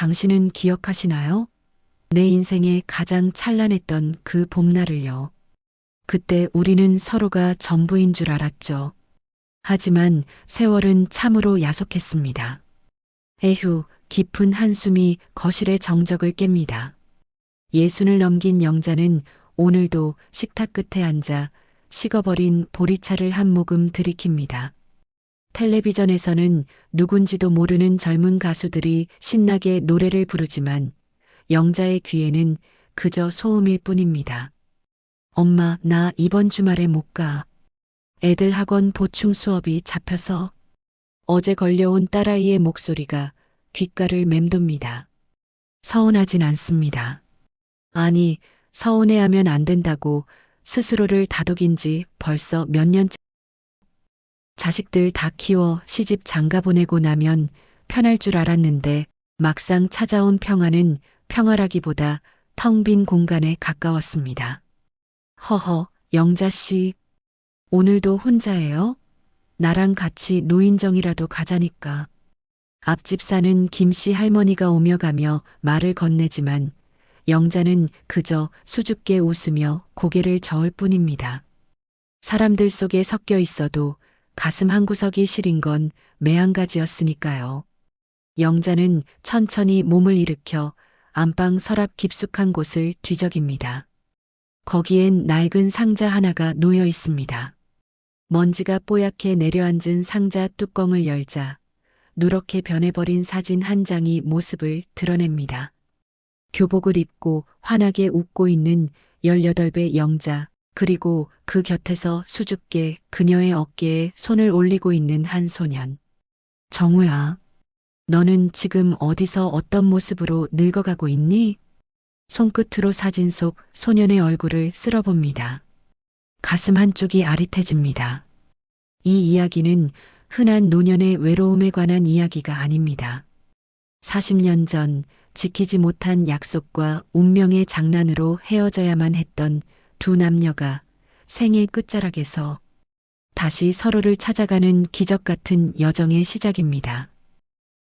당신은 기억하시나요? 내 인생에 가장 찬란했던 그 봄날을요. 그때 우리는 서로가 전부인 줄 알았죠. 하지만 세월은 참으로 야속했습니다. 에휴, 깊은 한숨이 거실의 정적을 깹니다. 예순을 넘긴 영자는 오늘도 식탁 끝에 앉아 식어버린 보리차를 한 모금 들이킵니다. 텔레비전에서는 누군지도 모르는 젊은 가수들이 신나게 노래를 부르지만 영자의 귀에는 그저 소음일 뿐입니다. 엄마, 나 이번 주말에 못 가. 애들 학원 보충 수업이 잡혀서. 어제 걸려온 딸아이의 목소리가 귓가를 맴돕니다. 서운하진 않습니다. 아니, 서운해하면 안 된다고 스스로를 다독인 지 벌써 몇 년째. 자식들 다 키워 시집 장가 보내고 나면 편할 줄 알았는데 막상 찾아온 평화는 평화라기보다 텅 빈 공간에 가까웠습니다. 허허, 영자 씨. 오늘도 혼자예요? 나랑 같이 노인정이라도 가자니까. 앞집 사는 김씨 할머니가 오며 가며 말을 건네지만 영자는 그저 수줍게 웃으며 고개를 저을 뿐입니다. 사람들 속에 섞여 있어도 가슴 한구석이 시린 건 매한가지였으니까요. 영자는 천천히 몸을 일으켜 안방 서랍 깊숙한 곳을 뒤적입니다. 거기엔 낡은 상자 하나가 놓여 있습니다. 먼지가 뽀얗게 내려앉은 상자 뚜껑을 열자 누렇게 변해버린 사진 한 장이 모습을 드러냅니다. 교복을 입고 환하게 웃고 있는 18배 영자, 그리고 그 곁에서 수줍게 그녀의 어깨에 손을 올리고 있는 한 소년. 정우야, 너는 지금 어디서 어떤 모습으로 늙어가고 있니? 손끝으로 사진 속 소년의 얼굴을 쓸어봅니다. 가슴 한쪽이 아릿해집니다. 이 이야기는 흔한 노년의 외로움에 관한 이야기가 아닙니다. 40년 전 지키지 못한 약속과 운명의 장난으로 헤어져야만 했던 두 남녀가 생의 끝자락에서 다시 서로를 찾아가는 기적 같은 여정의 시작입니다.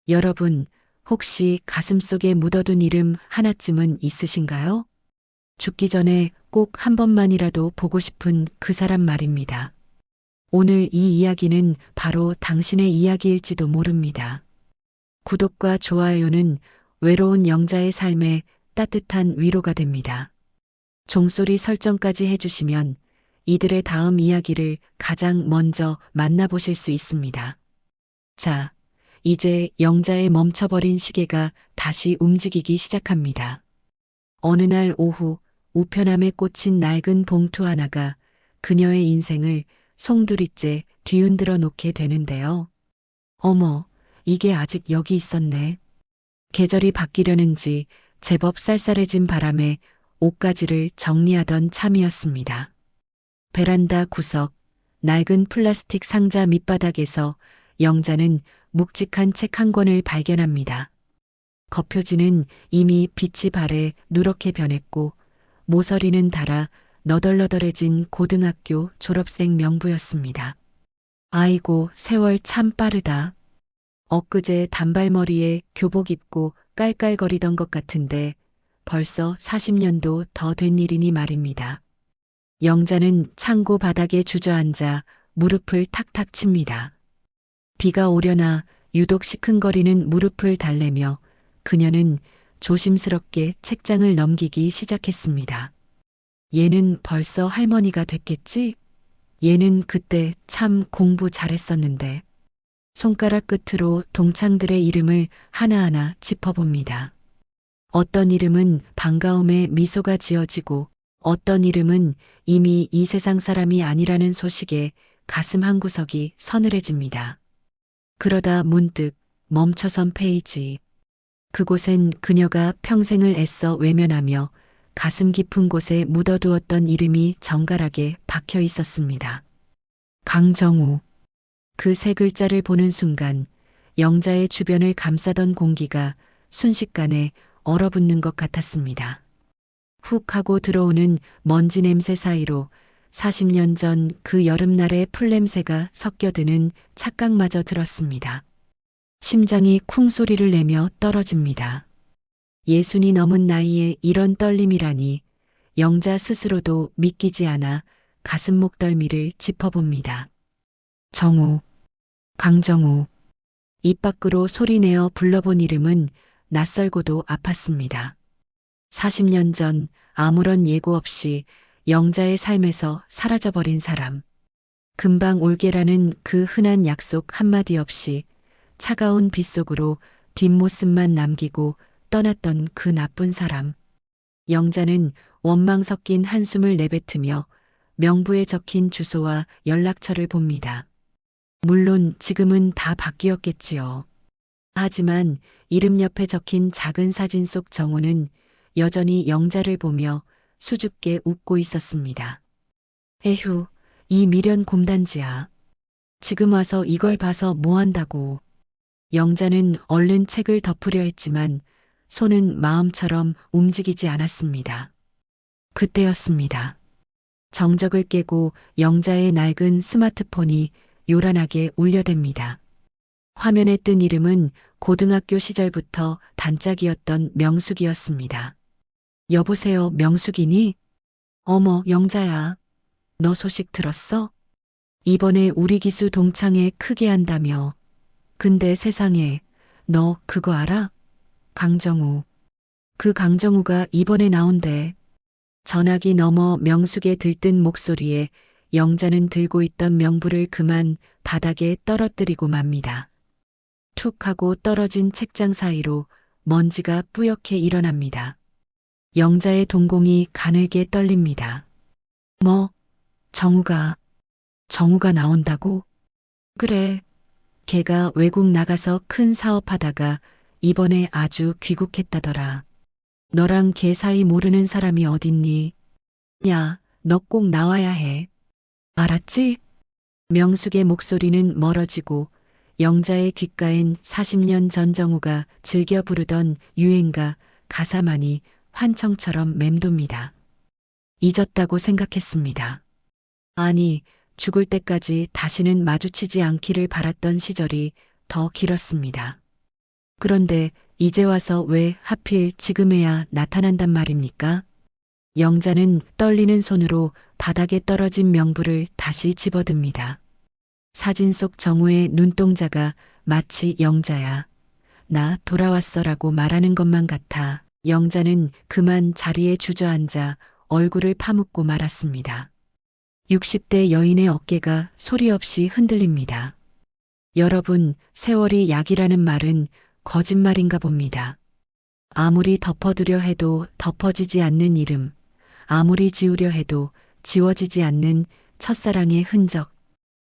여러분, 혹시 가슴속에 묻어둔 이름 하나쯤은 있으신가요? 죽기 전에 꼭 한 번만이라도 보고 싶은 그 사람 말입니다. 오늘 이 이야기는 바로 당신의 이야기일지도 모릅니다. 구독과 좋아요는 외로운 영자의 삶에 따뜻한 위로가 됩니다. 종소리 설정까지 해주시면 이들의 다음 이야기를 가장 먼저 만나보실 수 있습니다. 자, 이제 영자의 멈춰버린 시계가 다시 움직이기 시작합니다. 어느 날 오후 우편함에 꽂힌 낡은 봉투 하나가 그녀의 인생을 송두리째 뒤흔들어 놓게 되는데요. 어머, 이게 아직 여기 있었네. 계절이 바뀌려는지 제법 쌀쌀해진 바람에 옷가지를 정리하던 참이었습니다. 베란다 구석, 낡은 플라스틱 상자 밑바닥에서 영자는 묵직한 책 한 권을 발견합니다. 겉표지는 이미 빛이 발해 누렇게 변했고 모서리는 닳아 너덜너덜해진 고등학교 졸업생 명부였습니다. 아이고, 세월 참 빠르다. 엊그제 단발머리에 교복 입고 깔깔거리던 것 같은데 벌써 40년도 더 된 일이니 말입니다. 영자는 창고 바닥에 주저앉아 무릎을 탁탁 칩니다. 비가 오려나 유독 시큰거리는 무릎을 달래며 그녀는 조심스럽게 책장을 넘기기 시작했습니다. 얘는 벌써 할머니가 됐겠지? 얘는 그때 참 공부 잘했었는데. 손가락 끝으로 동창들의 이름을 하나하나 짚어봅니다. 어떤 이름은 반가움에 미소가 지어지고 어떤 이름은 이미 이 세상 사람이 아니라는 소식에 가슴 한구석이 서늘해집니다. 그러다 문득 멈춰선 페이지. 그곳엔 그녀가 평생을 애써 외면하며 가슴 깊은 곳에 묻어두었던 이름이 정갈하게 박혀 있었습니다. 강정우. 그 세 글자를 보는 순간 영자의 주변을 감싸던 공기가 순식간에 얼어붙는 것 같았습니다. 훅 하고 들어오는 먼지 냄새 사이로 40년 전 그 여름날의 풀냄새가 섞여드는 착각마저 들었습니다. 심장이 쿵 소리를 내며 떨어집니다. 예순이 넘은 나이에 이런 떨림이라니 영자 스스로도 믿기지 않아 가슴 목덜미를 짚어봅니다. 정우, 강정우. 입 밖으로 소리내어 불러본 이름은 낯설고도 아팠습니다. 40년 전 아무런 예고 없이 영자의 삶에서 사라져버린 사람. 금방 올게라는 그 흔한 약속 한마디 없이 차가운 빗속으로 뒷모습만 남기고 떠났던 그 나쁜 사람. 영자는 원망 섞인 한숨을 내뱉으며 명부에 적힌 주소와 연락처를 봅니다. 물론 지금은 다 바뀌었겠지요. 하지만 이름 옆에 적힌 작은 사진 속 정우는 여전히 영자를 보며 수줍게 웃고 있었습니다. 에휴, 이 미련 곰단지야. 지금 와서 이걸 봐서 뭐 한다고. 영자는 얼른 책을 덮으려 했지만 손은 마음처럼 움직이지 않았습니다. 그때였습니다. 정적을 깨고 영자의 낡은 스마트폰이 요란하게 울려댑니다. 화면에 뜬 이름은 고등학교 시절부터 단짝이었던 명숙이었습니다. 여보세요, 명숙이니? 어머, 영자야. 너 소식 들었어? 이번에 우리 기수 동창회 크게 한다며. 근데 세상에, 너 그거 알아? 강정우. 그 강정우가 이번에 나온대. 전화기 너머 명숙의 들뜬 목소리에 영자는 들고 있던 명부를 그만 바닥에 떨어뜨리고 맙니다. 툭 하고 떨어진 책장 사이로 먼지가 뿌옇게 일어납니다. 영자의 동공이 가늘게 떨립니다. 뭐, 정우가 나온다고? 그래. 걔가 외국 나가서 큰 사업하다가 이번에 아주 귀국했다더라. 너랑 걔 사이 모르는 사람이 어딨니? 야, 너 꼭 나와야 해. 알았지? 명숙의 목소리는 멀어지고 영자의 귓가엔 40년 전 정우가 즐겨 부르던 유행가 가사만이 환청처럼 맴돕니다. 잊었다고 생각했습니다. 아니, 죽을 때까지 다시는 마주치지 않기를 바랐던 시절이 더 길었습니다. 그런데 이제 와서 왜 하필 지금에야 나타난단 말입니까? 영자는 떨리는 손으로 바닥에 떨어진 명부를 다시 집어듭니다. 사진 속 정우의 눈동자가 마치 영자야, 나 돌아왔어라고 말하는 것만 같아 영자는 그만 자리에 주저앉아 얼굴을 파묻고 말았습니다. 60대 여인의 어깨가 소리 없이 흔들립니다. 여러분, 세월이 약이라는 말은 거짓말인가 봅니다. 아무리 덮어두려 해도 덮어지지 않는 이름, 아무리 지우려 해도 지워지지 않는 첫사랑의 흔적.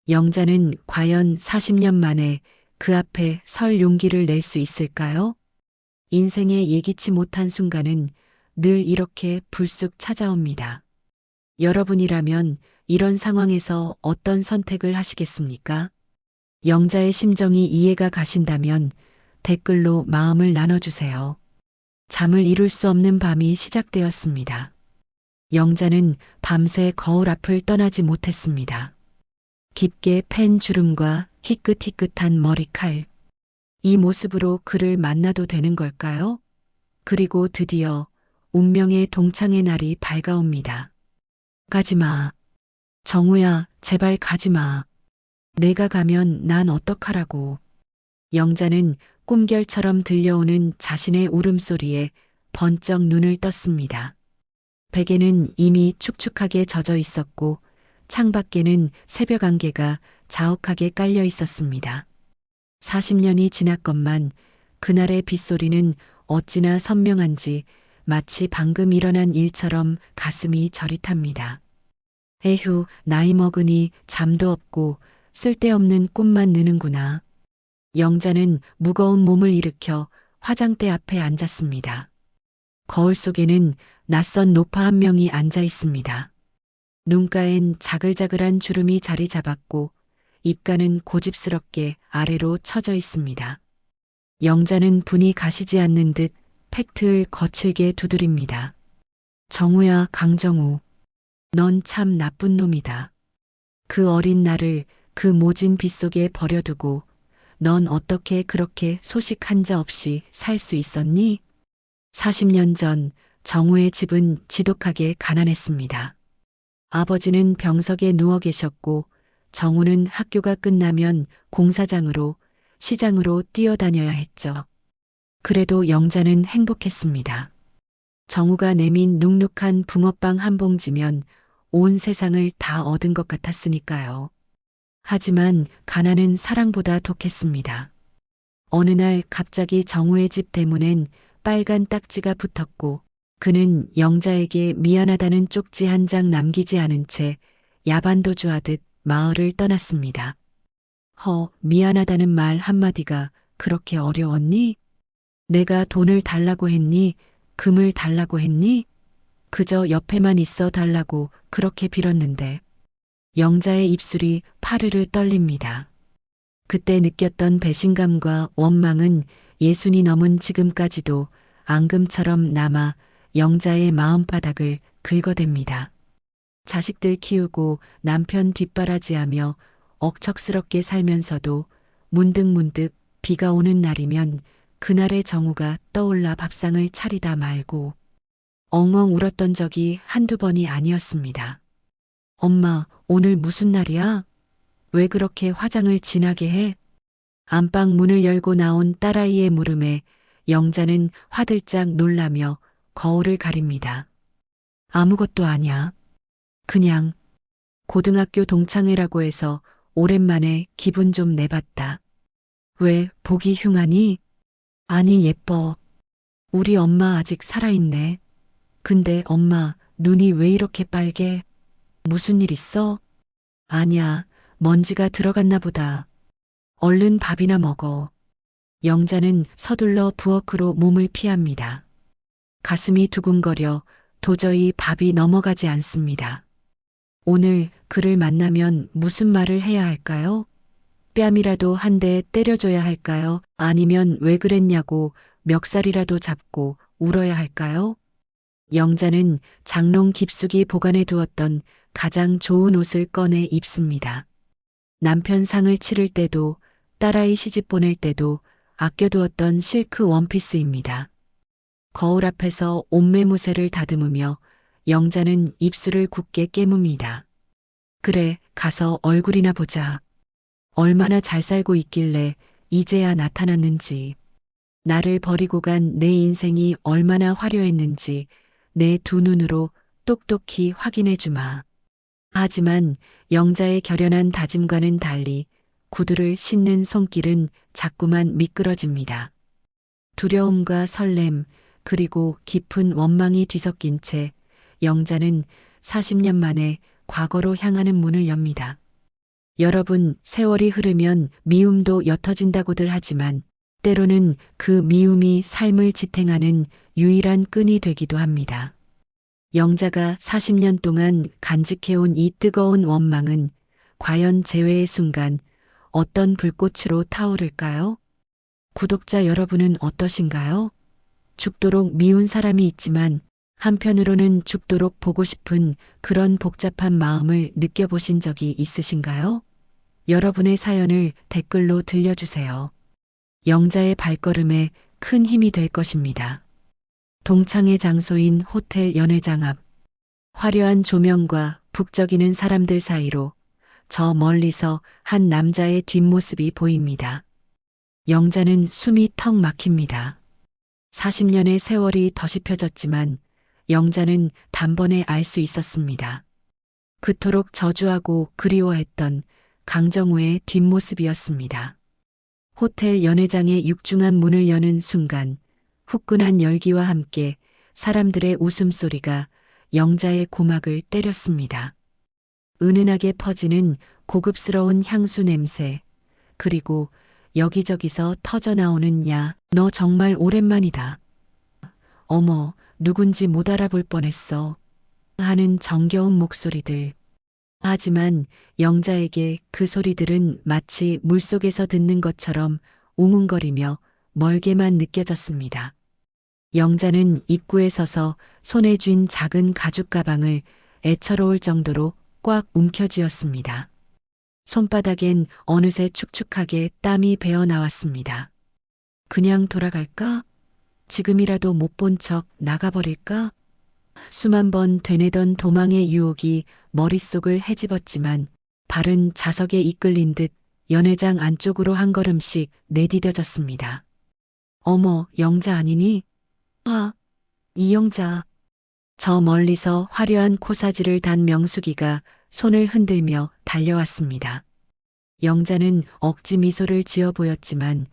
영자는 과연 40년 만에 그 앞에 설 용기를 낼 수 있을까요? 인생에 예기치 못한 순간은 늘 이렇게 불쑥 찾아옵니다. 여러분이라면 이런 상황에서 어떤 선택을 하시겠습니까? 영자의 심정이 이해가 가신다면 댓글로 마음을 나눠주세요. 잠을 이룰 수 없는 밤이 시작되었습니다. 영자는 밤새 거울 앞을 떠나지 못했습니다. 깊게 팬 주름과 희끗희끗한 머리칼. 이 모습으로 그를 만나도 되는 걸까요? 그리고 드디어 운명의 동창의 날이 밝아옵니다. 가지마. 정우야, 제발 가지마. 내가 가면 난 어떡하라고. 영자는 꿈결처럼 들려오는 자신의 울음소리에 번쩍 눈을 떴습니다. 베개는 이미 축축하게 젖어 있었고 창밖에는 새벽 안개가 자욱하게 깔려 있었습니다. 40년이 지났건만 그날의 빗소리는 어찌나 선명한지 마치 방금 일어난 일처럼 가슴이 저릿합니다. 에휴, 나이 먹으니 잠도 없고 쓸데없는 꿈만 느는구나. 영자는 무거운 몸을 일으켜 화장대 앞에 앉았습니다. 거울 속에는 낯선 노파 한 명이 앉아 있습니다. 눈가엔 자글자글한 주름이 자리 잡았고 입가는 고집스럽게 아래로 처져 있습니다. 영자는 분이 가시지 않는 듯 팩트를 거칠게 두드립니다. 정우야, 강정우. 넌 참 나쁜 놈이다. 그 어린 나를 그 모진 빗속에 버려두고 넌 어떻게 그렇게 소식 한자 없이 살 수 있었니? 40년 전 정우의 집은 지독하게 가난했습니다. 아버지는 병석에 누워 계셨고 정우는 학교가 끝나면 공사장으로 시장으로 뛰어다녀야 했죠. 그래도 영자는 행복했습니다. 정우가 내민 눅눅한 붕어빵 한 봉지면 온 세상을 다 얻은 것 같았으니까요. 하지만 가난은 사랑보다 독했습니다. 어느 날 갑자기 정우의 집 대문엔 빨간 딱지가 붙었고 그는 영자에게 미안하다는 쪽지 한 장 남기지 않은 채 야반도주하듯 마을을 떠났습니다. 미안하다는 말 한마디가 그렇게 어려웠니? 내가 돈을 달라고 했니? 금을 달라고 했니? 그저 옆에만 있어 달라고 그렇게 빌었는데. 영자의 입술이 파르르 떨립니다. 그때 느꼈던 배신감과 원망은 예순이 넘은 지금까지도 앙금처럼 남아 영자의 마음바닥을 긁어댑니다. 자식들 키우고 남편 뒷바라지하며 억척스럽게 살면서도 문득문득 비가 오는 날이면 그날의 정우가 떠올라 밥상을 차리다 말고 엉엉 울었던 적이 한두 번이 아니었습니다. 엄마, 오늘 무슨 날이야? 왜 그렇게 화장을 진하게 해? 안방 문을 열고 나온 딸아이의 물음에 영자는 화들짝 놀라며 거울을 가립니다. 아무것도 아니야. 그냥 고등학교 동창회라고 해서 오랜만에 기분 좀 내봤다. 왜 보기 흉하니? 아니 예뻐. 우리 엄마 아직 살아있네. 근데 엄마 눈이 왜 이렇게 빨개? 무슨 일 있어? 아니야. 먼지가 들어갔나 보다. 얼른 밥이나 먹어. 영자는 서둘러 부엌으로 몸을 피합니다. 가슴이 두근거려 도저히 밥이 넘어가지 않습니다. 오늘 그를 만나면 무슨 말을 해야 할까요? 뺨이라도 한 대 때려줘야 할까요? 아니면 왜 그랬냐고 멱살이라도 잡고 울어야 할까요? 영자는 장롱 깊숙이 보관해 두었던 가장 좋은 옷을 꺼내 입습니다. 남편 상을 치를 때도 딸아이 시집 보낼 때도 아껴두었던 실크 원피스입니다. 거울 앞에서 옷매무새를 다듬으며 영자는 입술을 굳게 깨뭅니다. 그래, 가서 얼굴이나 보자. 얼마나 잘 살고 있길래 이제야 나타났는지. 나를 버리고 간 내 인생이 얼마나 화려했는지 내 두 눈으로 똑똑히 확인해 주마. 하지만 영자의 결연한 다짐과는 달리 구두를 신는 손길은 자꾸만 미끄러집니다. 두려움과 설렘 그리고 깊은 원망이 뒤섞인 채 영자는 40년 만에 과거로 향하는 문을 엽니다. 여러분, 세월이 흐르면 미움도 옅어진다고들 하지만 때로는 그 미움이 삶을 지탱하는 유일한 끈이 되기도 합니다. 영자가 40년 동안 간직해온 이 뜨거운 원망은 과연 재회의 순간 어떤 불꽃으로 타오를까요? 구독자 여러분은 어떠신가요? 죽도록 미운 사람이 있지만 한편으로는 죽도록 보고 싶은 그런 복잡한 마음을 느껴보신 적이 있으신가요? 여러분의 사연을 댓글로 들려주세요. 영자의 발걸음에 큰 힘이 될 것입니다. 동창회 장소인 호텔 연회장 앞, 화려한 조명과 북적이는 사람들 사이로 저 멀리서 한 남자의 뒷모습이 보입니다. 영자는 숨이 턱 막힙니다. 40년의 세월이 더씹혀졌지만 영자는 단번에 알 수 있었습니다. 그토록 저주하고 그리워했던 강정우의 뒷모습이었습니다. 호텔 연회장의 육중한 문을 여는 순간 후끈한 열기와 함께 사람들의 웃음소리가 영자의 고막을 때렸습니다. 은은하게 퍼지는 고급스러운 향수 냄새, 그리고 여기저기서 터져나오는 야, 너 정말 오랜만이다. 어머, 누군지 못 알아볼 뻔했어. 하는 정겨운 목소리들. 하지만 영자에게 그 소리들은 마치 물속에서 듣는 것처럼 웅웅거리며 멀게만 느껴졌습니다. 영자는 입구에 서서 손에 쥔 작은 가죽 가방을 애처로울 정도로 꽉 움켜쥐었습니다. 손바닥엔 어느새 축축하게 땀이 배어 나왔습니다. 그냥 돌아갈까? 지금이라도 못 본 척 나가버릴까? 수만 번 되뇌던 도망의 유혹이 머릿속을 헤집었지만 발은 자석에 이끌린 듯 연회장 안쪽으로 한 걸음씩 내디뎌졌습니다. 어머, 영자 아니니? 아, 이영자. 저 멀리서 화려한 코사지를 단 명숙이가 손을 흔들며 달려왔습니다. 영자는 억지 미소를 지어 보였지만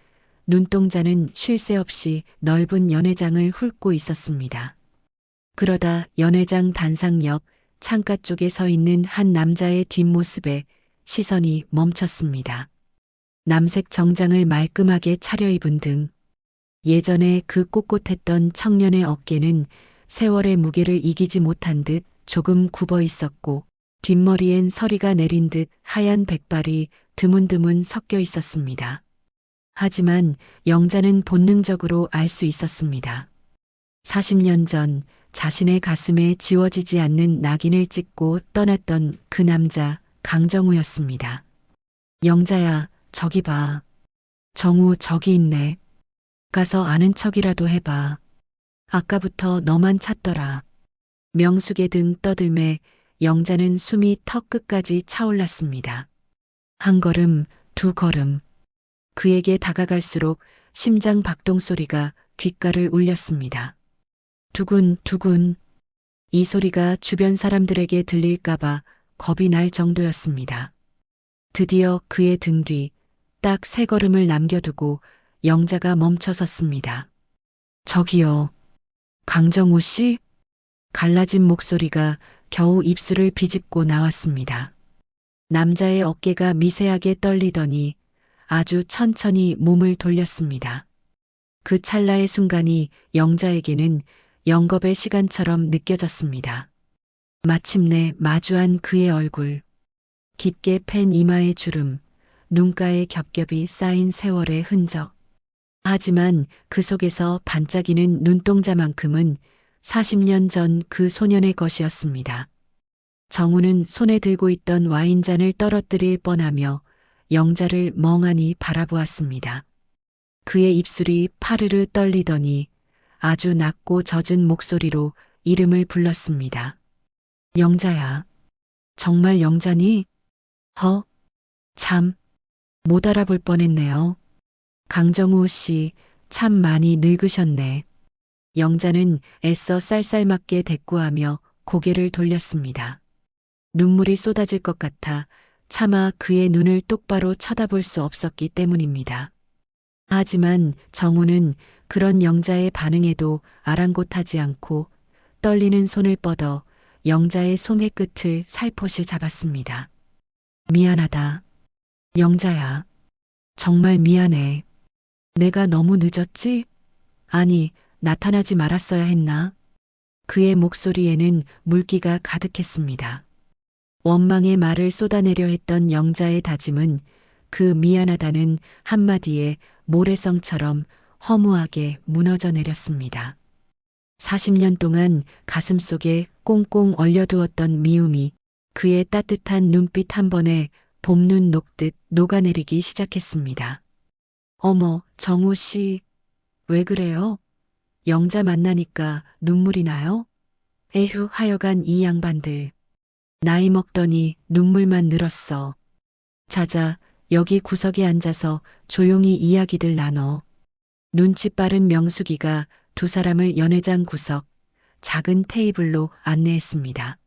눈동자는 쉴 새 없이 넓은 연회장을 훑고 있었습니다. 그러다 연회장 단상 옆 창가 쪽에 서 있는 한 남자의 뒷모습에 시선이 멈췄습니다. 남색 정장을 말끔하게 차려입은 등 예전에 그 꼿꼿했던 청년의 어깨는 세월의 무게를 이기지 못한 듯 조금 굽어 있었고 뒷머리엔 서리가 내린 듯 하얀 백발이 드문드문 섞여 있었습니다. 하지만 영자는 본능적으로 알 수 있었습니다. 40년 전 자신의 가슴에 지워지지 않는 낙인을 찍고 떠났던 그 남자 강정우였습니다. 영자야, 저기 봐. 정우 저기 있네. 가서 아는 척이라도 해봐. 아까부터 너만 찾더라. 명숙의 등 떠들매 영자는 숨이 턱 끝까지 차올랐습니다. 한 걸음, 두 걸음. 그에게 다가갈수록 심장 박동 소리가 귓가를 울렸습니다. 두근두근. 이 소리가 주변 사람들에게 들릴까봐 겁이 날 정도였습니다. 드디어 그의 등 뒤 딱 세 걸음을 남겨두고 영자가 멈춰섰습니다. 저기요. 강정우 씨? 갈라진 목소리가 겨우 입술을 비집고 나왔습니다. 남자의 어깨가 미세하게 떨리더니 아주 천천히 몸을 돌렸습니다. 그 찰나의 순간이 영자에게는 영겁의 시간처럼 느껴졌습니다. 마침내 마주한 그의 얼굴. 깊게 팬 이마의 주름, 눈가에 겹겹이 쌓인 세월의 흔적. 하지만 그 속에서 반짝이는 눈동자만큼은 40년 전 그 소년의 것이었습니다. 정우는 손에 들고 있던 와인잔을 떨어뜨릴 뻔하며 영자를 멍하니 바라보았습니다. 그의 입술이 파르르 떨리더니 아주 낮고 젖은 목소리로 이름을 불렀습니다. 영자야. 정말 영자니? 참. 못 알아볼 뻔했네요. 강정우 씨, 참 많이 늙으셨네. 영자는 애써 쌀쌀맞게 대꾸하며 고개를 돌렸습니다. 눈물이 쏟아질 것 같아 차마 그의 눈을 똑바로 쳐다볼 수 없었기 때문입니다. 하지만 정우는 그런 영자의 반응에도 아랑곳하지 않고 떨리는 손을 뻗어 영자의 소매 끝을 살포시 잡았습니다. 미안하다. 영자야. 정말 미안해. 내가 너무 늦었지? 아니, 나타나지 말았어야 했나? 그의 목소리에는 물기가 가득했습니다. 원망의 말을 쏟아내려 했던 영자의 다짐은 그 미안하다는 한마디에 모래성처럼 허무하게 무너져 내렸습니다. 40년 동안 가슴속에 꽁꽁 얼려두었던 미움이 그의 따뜻한 눈빛 한 번에 봄눈 녹듯 녹아내리기 시작했습니다. 어머, 정우 씨, 왜 그래요? 영자 만나니까 눈물이 나요? 에휴, 하여간 이 양반들. 나이 먹더니 눈물만 늘었어. 자자, 여기 구석에 앉아서 조용히 이야기들 나눠. 눈치 빠른 명숙이가 두 사람을 연회장 구석, 작은 테이블로 안내했습니다.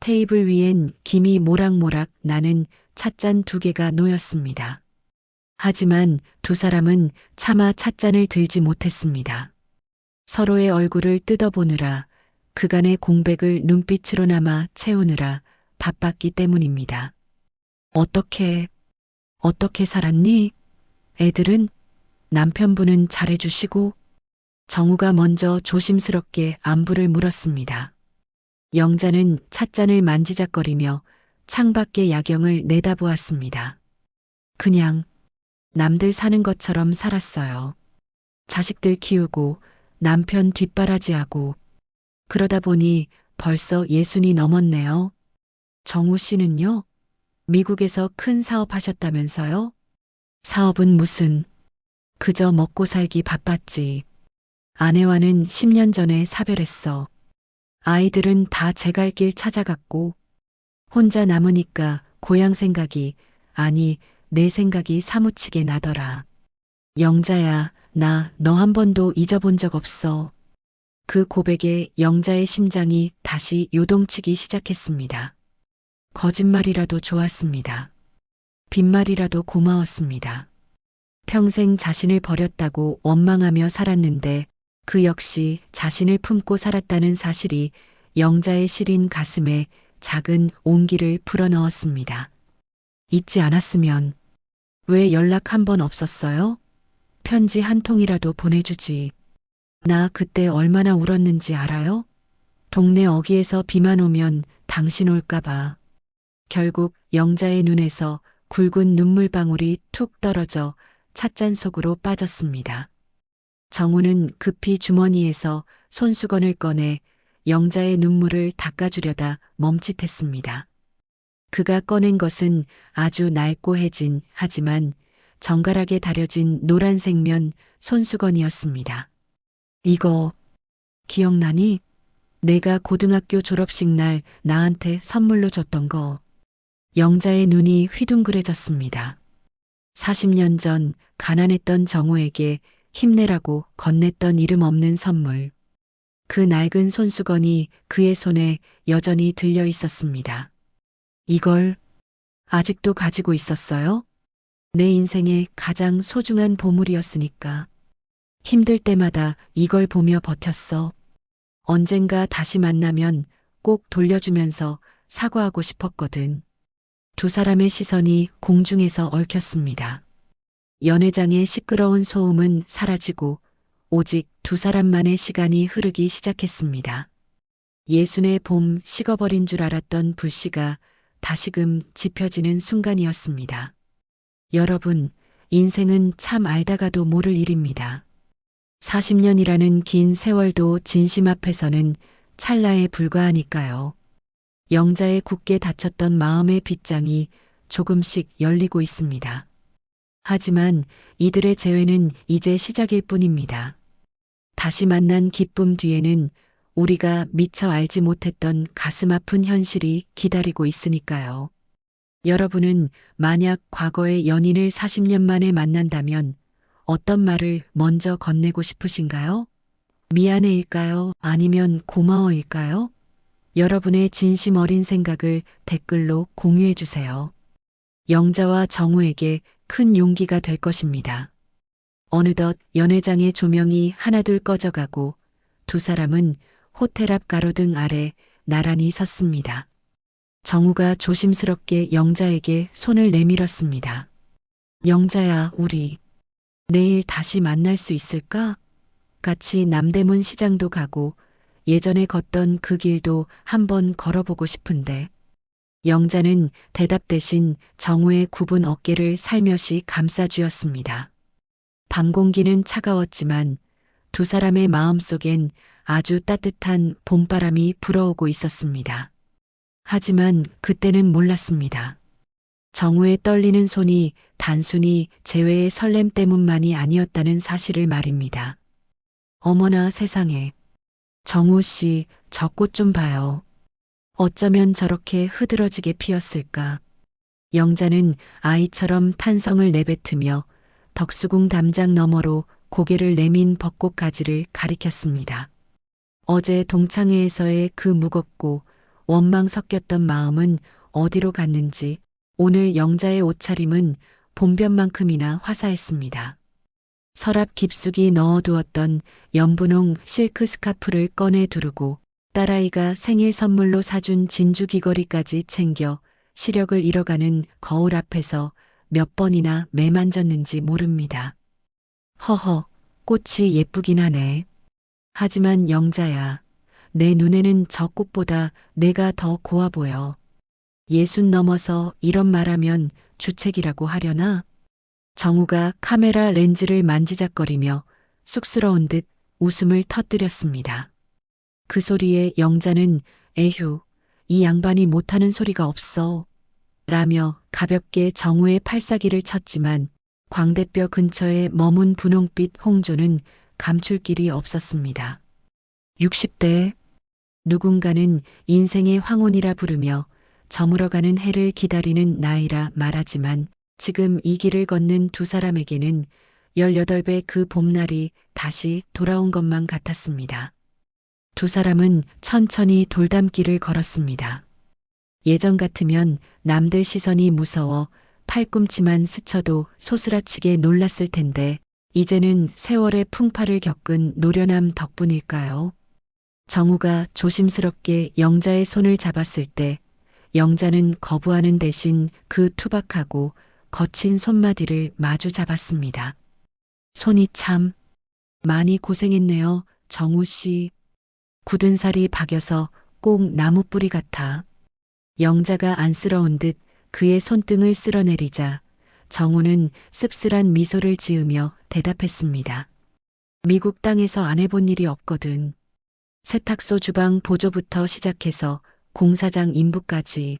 테이블 위엔 김이 모락모락 나는 찻잔 두 개가 놓였습니다. 하지만 두 사람은 차마 찻잔을 들지 못했습니다. 서로의 얼굴을 뜯어보느라 그간의 공백을 눈빛으로나마 채우느라 바빴기 때문입니다. 어떻게 살았니? 애들은? 남편분은 잘해주시고? 정우가 먼저 조심스럽게 안부를 물었습니다. 영자는 찻잔을 만지작거리며 창밖의 야경을 내다보았습니다. 그냥 남들 사는 것처럼 살았어요. 자식들 키우고 남편 뒷바라지하고 그러다 보니 벌써 60이 넘었네요. 정우 씨는요? 미국에서 큰 사업 하셨다면서요? 사업은 무슨, 그저 먹고 살기 바빴지. 아내와는 10년 전에 사별했어. 아이들은 다 제 갈 길 찾아갔고 혼자 남으니까 고향 생각이, 아니, 내 생각이 사무치게 나더라. 영자야, 나 너 한 번도 잊어본 적 없어. 그 고백에 영자의 심장이 다시 요동치기 시작했습니다. 거짓말이라도 좋았습니다. 빈말이라도 고마웠습니다. 평생 자신을 버렸다고 원망하며 살았는데 그 역시 자신을 품고 살았다는 사실이 영자의 시린 가슴에 작은 온기를 불어넣었습니다. 잊지 않았으면 왜 연락 한 번 없었어요? 편지 한 통이라도 보내주지. 나 그때 얼마나 울었는지 알아요? 동네 어귀에서 비만 오면 당신 올까봐. 결국 영자의 눈에서 굵은 눈물방울이 툭 떨어져 찻잔 속으로 빠졌습니다. 정우는 급히 주머니에서 손수건을 꺼내 영자의 눈물을 닦아주려다 멈칫했습니다. 그가 꺼낸 것은 아주 낡고 해진 하지만 정갈하게 다려진 노란색 면 손수건이었습니다. 이거 기억나니? 내가 고등학교 졸업식 날 나한테 선물로 줬던 거. 영자의 눈이 휘둥그레졌습니다. 40년 전 가난했던 정우에게 힘내라고 건넸던 이름 없는 선물. 그 낡은 손수건이 그의 손에 여전히 들려 있었습니다. 이걸 아직도 가지고 있었어요? 내 인생의 가장 소중한 보물이었으니까. 힘들 때마다 이걸 보며 버텼어. 언젠가 다시 만나면 꼭 돌려주면서 사과하고 싶었거든. 두 사람의 시선이 공중에서 얽혔습니다. 연회장의 시끄러운 소음은 사라지고 오직 두 사람만의 시간이 흐르기 시작했습니다. 예순의 봄 식어버린 줄 알았던 불씨가 다시금 지펴지는 순간이었습니다. 여러분, 인생은 참 알다가도 모를 일입니다. 40년이라는 긴 세월도 진심 앞에서는 찰나에 불과하니까요. 영자의 굳게 닫혔던 마음의 빗장이 조금씩 열리고 있습니다. 하지만 이들의 재회는 이제 시작일 뿐입니다. 다시 만난 기쁨 뒤에는 우리가 미처 알지 못했던 가슴 아픈 현실이 기다리고 있으니까요. 여러분은 만약 과거의 연인을 40년 만에 만난다면 어떤 말을 먼저 건네고 싶으신가요? 미안해일까요? 아니면 고마워일까요? 여러분의 진심 어린 생각을 댓글로 공유해 주세요. 영자와 정우에게 큰 용기가 될 것입니다. 어느덧 연회장의 조명이 하나둘 꺼져가고 두 사람은 호텔 앞 가로등 아래 나란히 섰습니다. 정우가 조심스럽게 영자에게 손을 내밀었습니다. 영자야, 우리 내일 다시 만날 수 있을까? 같이 남대문 시장도 가고 예전에 걷던 그 길도 한번 걸어보고 싶은데. 영자는 대답 대신 정우의 굽은 어깨를 살며시 감싸쥐었습니다. 밤 공기는 차가웠지만 두 사람의 마음속엔 아주 따뜻한 봄바람이 불어오고 있었습니다. 하지만 그때는 몰랐습니다. 정우의 떨리는 손이 단순히 재회의 설렘 때문만이 아니었다는 사실을 말입니다. 어머나 세상에. 정우 씨, 저 꽃 좀 봐요. 어쩌면 저렇게 흐드러지게 피었을까. 영자는 아이처럼 탄성을 내뱉으며 덕수궁 담장 너머로 고개를 내민 벚꽃 가지를 가리켰습니다. 어제 동창회에서의 그 무겁고 원망 섞였던 마음은 어디로 갔는지 오늘 영자의 옷차림은 봄볕만큼이나 화사했습니다. 서랍 깊숙이 넣어두었던 연분홍 실크 스카프를 꺼내 두르고 딸아이가 생일 선물로 사준 진주 귀걸이까지 챙겨 시력을 잃어가는 거울 앞에서 몇 번이나 매만졌는지 모릅니다. 허허, 꽃이 예쁘긴 하네. 하지만 영자야, 내 눈에는 저 꽃보다 내가 더 고와 보여. 60 넘어서 이런 말하면 주책이라고 하려나? 정우가 카메라 렌즈를 만지작거리며 쑥스러운 듯 웃음을 터뜨렸습니다. 그 소리에 영자는 에휴, 이 양반이 못하는 소리가 없어. 라며 가볍게 정우의 팔싸기를 쳤지만 광대뼈 근처에 머문 분홍빛 홍조는 감출 길이 없었습니다. 60대 누군가는 인생의 황혼이라 부르며 저물어가는 해를 기다리는 나이라 말하지만 지금 이 길을 걷는 두 사람에게는 18배 그 봄날이 다시 돌아온 것만 같았습니다. 두 사람은 천천히 돌담길을 걸었습니다. 예전 같으면 남들 시선이 무서워 팔꿈치만 스쳐도 소스라치게 놀랐을 텐데 이제는 세월의 풍파를 겪은 노련함 덕분일까요? 정우가 조심스럽게 영자의 손을 잡았을 때 영자는 거부하는 대신 그 투박하고 거친 손마디를 마주 잡았습니다. 손이 참 많이 고생했네요, 정우 씨. 굳은 살이 박여서 꼭 나무뿌리 같아. 영자가 안쓰러운 듯 그의 손등을 쓸어내리자 정우는 씁쓸한 미소를 지으며 대답했습니다. 미국 땅에서 안 해본 일이 없거든. 세탁소 주방 보조부터 시작해서 공사장 인부까지.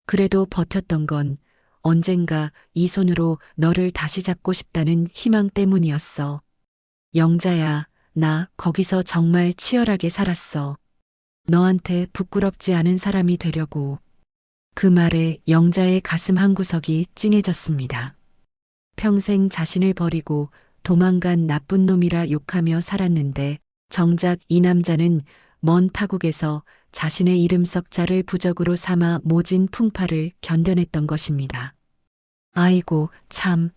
그래도 버텼던 건 언젠가 이 손으로 너를 다시 잡고 싶다는 희망 때문이었어. 영자야, 나 거기서 정말 치열하게 살았어. 너한테 부끄럽지 않은 사람이 되려고. 그 말에 영자의 가슴 한구석이 찡해졌습니다. 평생 자신을 버리고 도망간 나쁜 놈이라 욕하며 살았는데 정작 이 남자는 먼 타국에서 자신의 이름 석자를 부적으로 삼아 모진 풍파를 견뎌냈던 것입니다. 아이고, 참.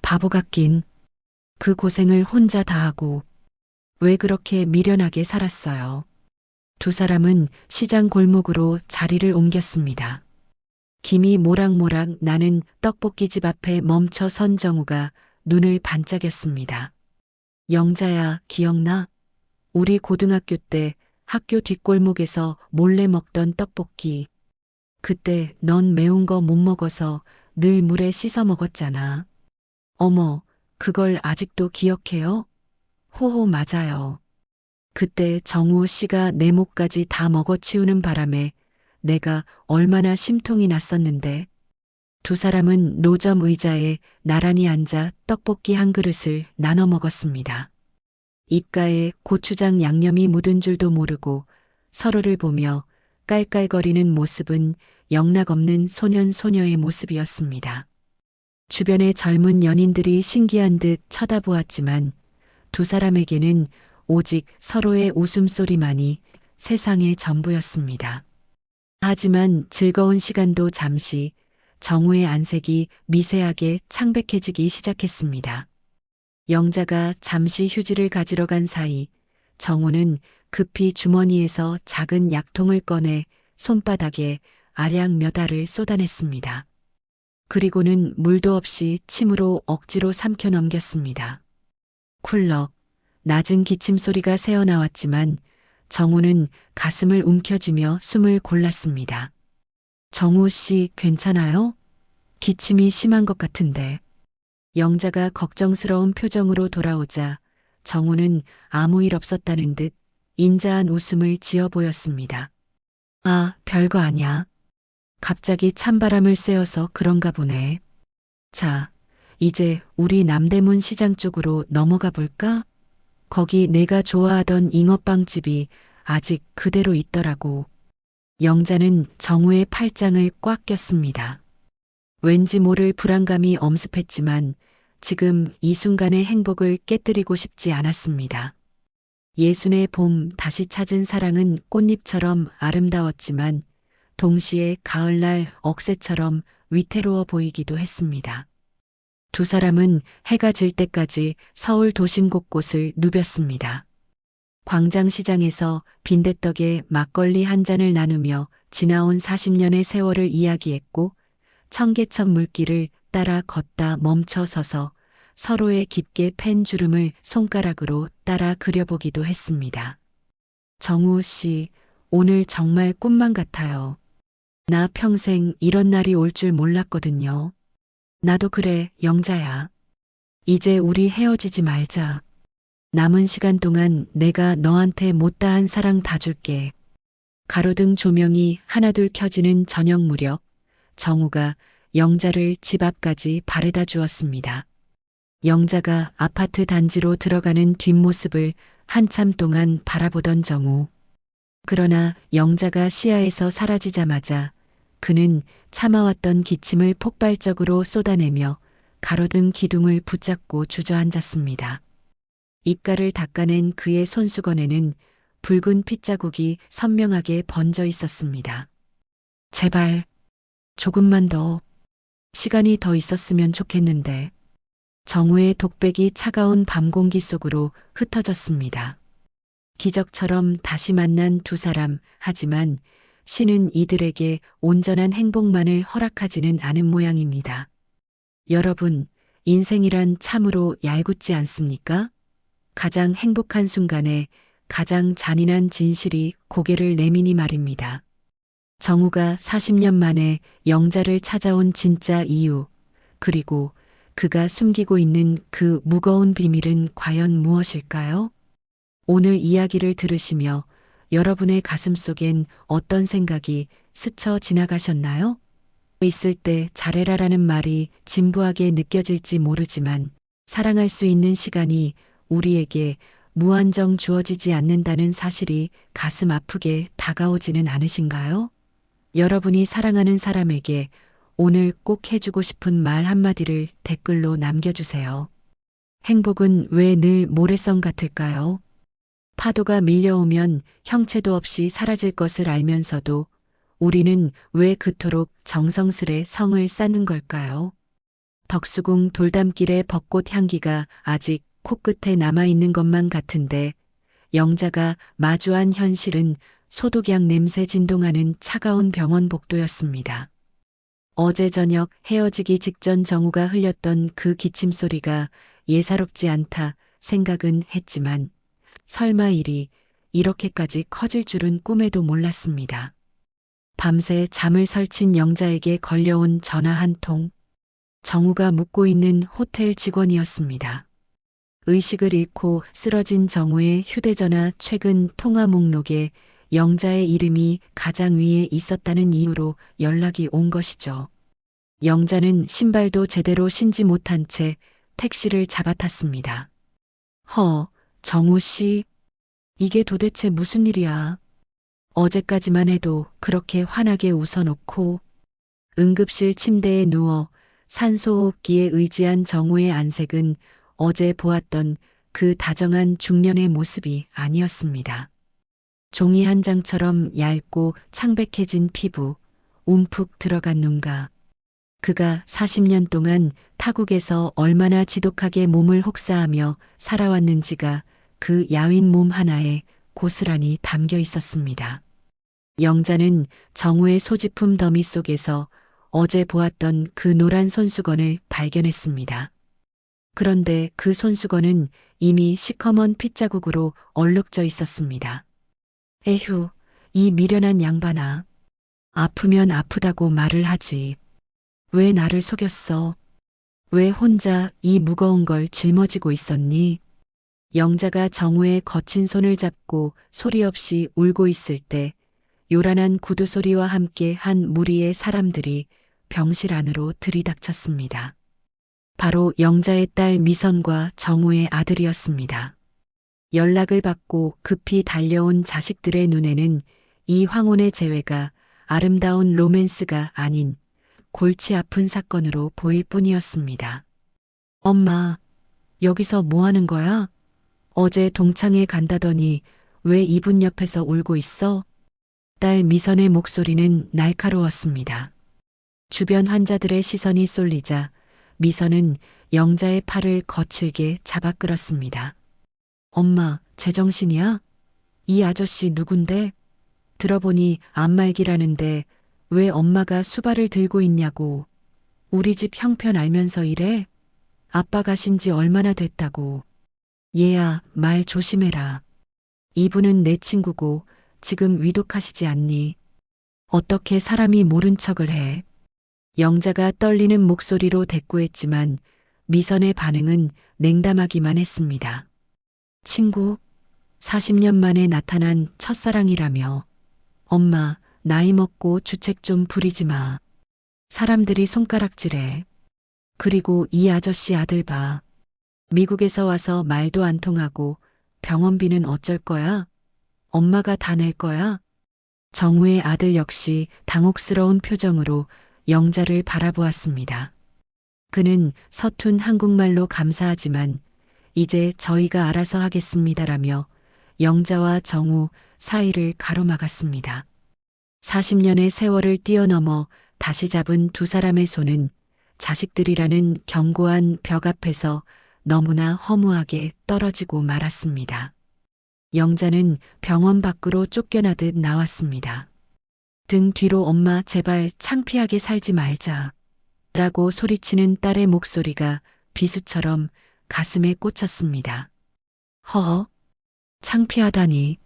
바보 같긴. 그 고생을 혼자 다 하고 왜 그렇게 미련하게 살았어요. 두 사람은 시장 골목으로 자리를 옮겼습니다. 김이 모락모락 나는 떡볶이집 앞에 멈춰 선 정우가 눈을 반짝였습니다. 영자야, 기억나? 우리 고등학교 때 학교 뒷골목에서 몰래 먹던 떡볶이. 그때 넌 매운 거 못 먹어서 늘 물에 씻어 먹었잖아. 어머, 그걸 아직도 기억해요? 호호, 맞아요. 그때 정우 씨가 내 목까지 다 먹어치우는 바람에 내가 얼마나 심통이 났었는데. 두 사람은 노점 의자에 나란히 앉아 떡볶이 한 그릇을 나눠 먹었습니다. 입가에 고추장 양념이 묻은 줄도 모르고 서로를 보며 깔깔거리는 모습은 영락없는 소년 소녀의 모습이었습니다. 주변의 젊은 연인들이 신기한 듯 쳐다보았지만 두 사람에게는 오직 서로의 웃음소리만이 세상의 전부였습니다. 하지만 즐거운 시간도 잠시 정우의 안색이 미세하게 창백해지기 시작했습니다. 영자가 잠시 휴지를 가지러 간 사이 정우는 급히 주머니에서 작은 약통을 꺼내 손바닥에 알약 몇 알을 쏟아냈습니다. 그리고는 물도 없이 침으로 억지로 삼켜 넘겼습니다. 쿨럭, 낮은 기침 소리가 새어나왔지만 정우는 가슴을 움켜쥐며 숨을 골랐습니다. 정우 씨, 괜찮아요? 기침이 심한 것 같은데. 영자가 걱정스러운 표정으로 돌아오자 정우는 아무 일 없었다는 듯 인자한 웃음을 지어 보였습니다. 아, 별거 아냐. 갑자기 찬바람을 쐬어서 그런가 보네. 자, 이제 우리 남대문 시장 쪽으로 넘어가 볼까? 거기 내가 좋아하던 잉어빵집이 아직 그대로 있더라고. 영자는 정우의 팔짱을 꽉 꼈습니다. 왠지 모를 불안감이 엄습했지만 지금 이 순간의 행복을 깨뜨리고 싶지 않았습니다. 예순의 봄 다시 찾은 사랑은 꽃잎처럼 아름다웠지만 동시에 가을날 억새처럼 위태로워 보이기도 했습니다. 두 사람은 해가 질 때까지 서울 도심 곳곳을 누볐습니다. 광장시장에서 빈대떡에 막걸리 한 잔을 나누며 지나온 40년의 세월을 이야기했고 청계천 물길을 따라 걷다 멈춰 서서 서로의 깊게 팬 주름을 손가락으로 따라 그려보기도 했습니다. 정우 씨, 오늘 정말 꿈만 같아요. 나 평생 이런 날이 올 줄 몰랐거든요. 나도 그래, 영자야. 이제 우리 헤어지지 말자. 남은 시간 동안 내가 너한테 못다한 사랑 다 줄게. 가로등 조명이 하나둘 켜지는 저녁 무렵 정우가 영자를 집 앞까지 바래다 주었습니다. 영자가 아파트 단지로 들어가는 뒷모습을 한참 동안 바라보던 정우. 그러나 영자가 시야에서 사라지자마자 그는 참아왔던 기침을 폭발적으로 쏟아내며 가로등 기둥을 붙잡고 주저앉았습니다. 입가를 닦아낸 그의 손수건에는 붉은 핏자국이 선명하게 번져 있었습니다. 제발, 조금만 더, 시간이 더 있었으면 좋겠는데. 정우의 독백이 차가운 밤 공기 속으로 흩어졌습니다. 기적처럼 다시 만난 두 사람, 하지만 신은 이들에게 온전한 행복만을 허락하지는 않은 모양입니다. 여러분, 인생이란 참으로 얄궂지 않습니까? 가장 행복한 순간에 가장 잔인한 진실이 고개를 내미니 말입니다. 정우가 40년 만에 영자를 찾아온 진짜 이유, 그리고 그가 숨기고 있는 그 무거운 비밀은 과연 무엇일까요? 오늘 이야기를 들으시며 여러분의 가슴속엔 어떤 생각이 스쳐 지나가셨나요? 있을 때 잘해라라는 말이 진부하게 느껴질지 모르지만 사랑할 수 있는 시간이 우리에게 무한정 주어지지 않는다는 사실이 가슴 아프게 다가오지는 않으신가요? 여러분이 사랑하는 사람에게 오늘 꼭 해주고 싶은 말 한마디를 댓글로 남겨주세요. 행복은 왜 늘 모래성 같을까요? 파도가 밀려오면 형체도 없이 사라질 것을 알면서도 우리는 왜 그토록 정성스레 성을 쌓는 걸까요? 덕수궁 돌담길의 벚꽃 향기가 아직 코끝에 남아있는 것만 같은데 영자가 마주한 현실은 소독약 냄새 진동하는 차가운 병원 복도였습니다. 어제 저녁 헤어지기 직전 정우가 흘렸던 그 기침 소리가 예사롭지 않다 생각은 했지만 설마 일이 이렇게까지 커질 줄은 꿈에도 몰랐습니다. 밤새 잠을 설친 영자에게 걸려온 전화 한 통. 정우가 묵고 있는 호텔 직원이었습니다. 의식을 잃고 쓰러진 정우의 휴대전화 최근 통화 목록에 영자의 이름이 가장 위에 있었다는 이유로 연락이 온 것이죠. 영자는 신발도 제대로 신지 못한 채 택시를 잡아탔습니다. 정우 씨, 이게 도대체 무슨 일이야? 어제까지만 해도 그렇게 환하게 웃어놓고 응급실 침대에 누워 산소호흡기에 의지한 정우의 안색은 어제 보았던 그 다정한 중년의 모습이 아니었습니다. 종이 한 장처럼 얇고 창백해진 피부, 움푹 들어간 눈가. 그가 40년 동안 타국에서 얼마나 지독하게 몸을 혹사하며 살아왔는지가 그 야윈 몸 하나에 고스란히 담겨 있었습니다. 영자는 정우의 소지품 더미 속에서 어제 보았던 그 노란 손수건을 발견했습니다. 그런데 그 손수건은 이미 시커먼 핏자국으로 얼룩져 있었습니다. 에휴, 이 미련한 양반아. 아프면 아프다고 말을 하지. 왜 나를 속였어? 왜 혼자 이 무거운 걸 짊어지고 있었니? 영자가 정우의 거친 손을 잡고 소리 없이 울고 있을 때 요란한 구두 소리와 함께 한 무리의 사람들이 병실 안으로 들이닥쳤습니다. 바로 영자의 딸 미선과 정우의 아들이었습니다. 연락을 받고 급히 달려온 자식들의 눈에는 이 황혼의 재회가 아름다운 로맨스가 아닌 골치 아픈 사건으로 보일 뿐이었습니다. 엄마, 여기서 뭐 하는 거야? 어제 동창회 간다더니 왜 이분 옆에서 울고 있어? 딸 미선의 목소리는 날카로웠습니다. 주변 환자들의 시선이 쏠리자 미선은 영자의 팔을 거칠게 잡아 끌었습니다. 엄마, 제정신이야? 이 아저씨 누군데? 들어보니 안말기라는데 왜 엄마가 수발을 들고 있냐고. 우리 집 형편 알면서 이래? 아빠 가신 지 얼마나 됐다고. 얘야, 말 조심해라. 이분은 내 친구고 지금 위독하시지 않니? 어떻게 사람이 모른 척을 해? 영자가 떨리는 목소리로 대꾸했지만 미선의 반응은 냉담하기만 했습니다. 친구, 40년 만에 나타난 첫사랑이라며. 엄마, 나이 먹고 주책 좀 부리지 마. 사람들이 손가락질해. 그리고 이 아저씨 아들 봐. 미국에서 와서 말도 안 통하고 병원비는 어쩔 거야? 엄마가 다 낼 거야? 정우의 아들 역시 당혹스러운 표정으로 영자를 바라보았습니다. 그는 서툰 한국말로 감사하지만 이제 저희가 알아서 하겠습니다라며 영자와 정우 사이를 가로막았습니다. 40년의 세월을 뛰어넘어 다시 잡은 두 사람의 손은 자식들이라는 견고한 벽 앞에서 너무나 허무하게 떨어지고 말았습니다. 영자는 병원 밖으로 쫓겨나듯 나왔습니다. 등 뒤로 엄마 제발 창피하게 살지 말자 라고 소리치는 딸의 목소리가 비수처럼 가슴에 꽂혔습니다. 허, 창피하다니.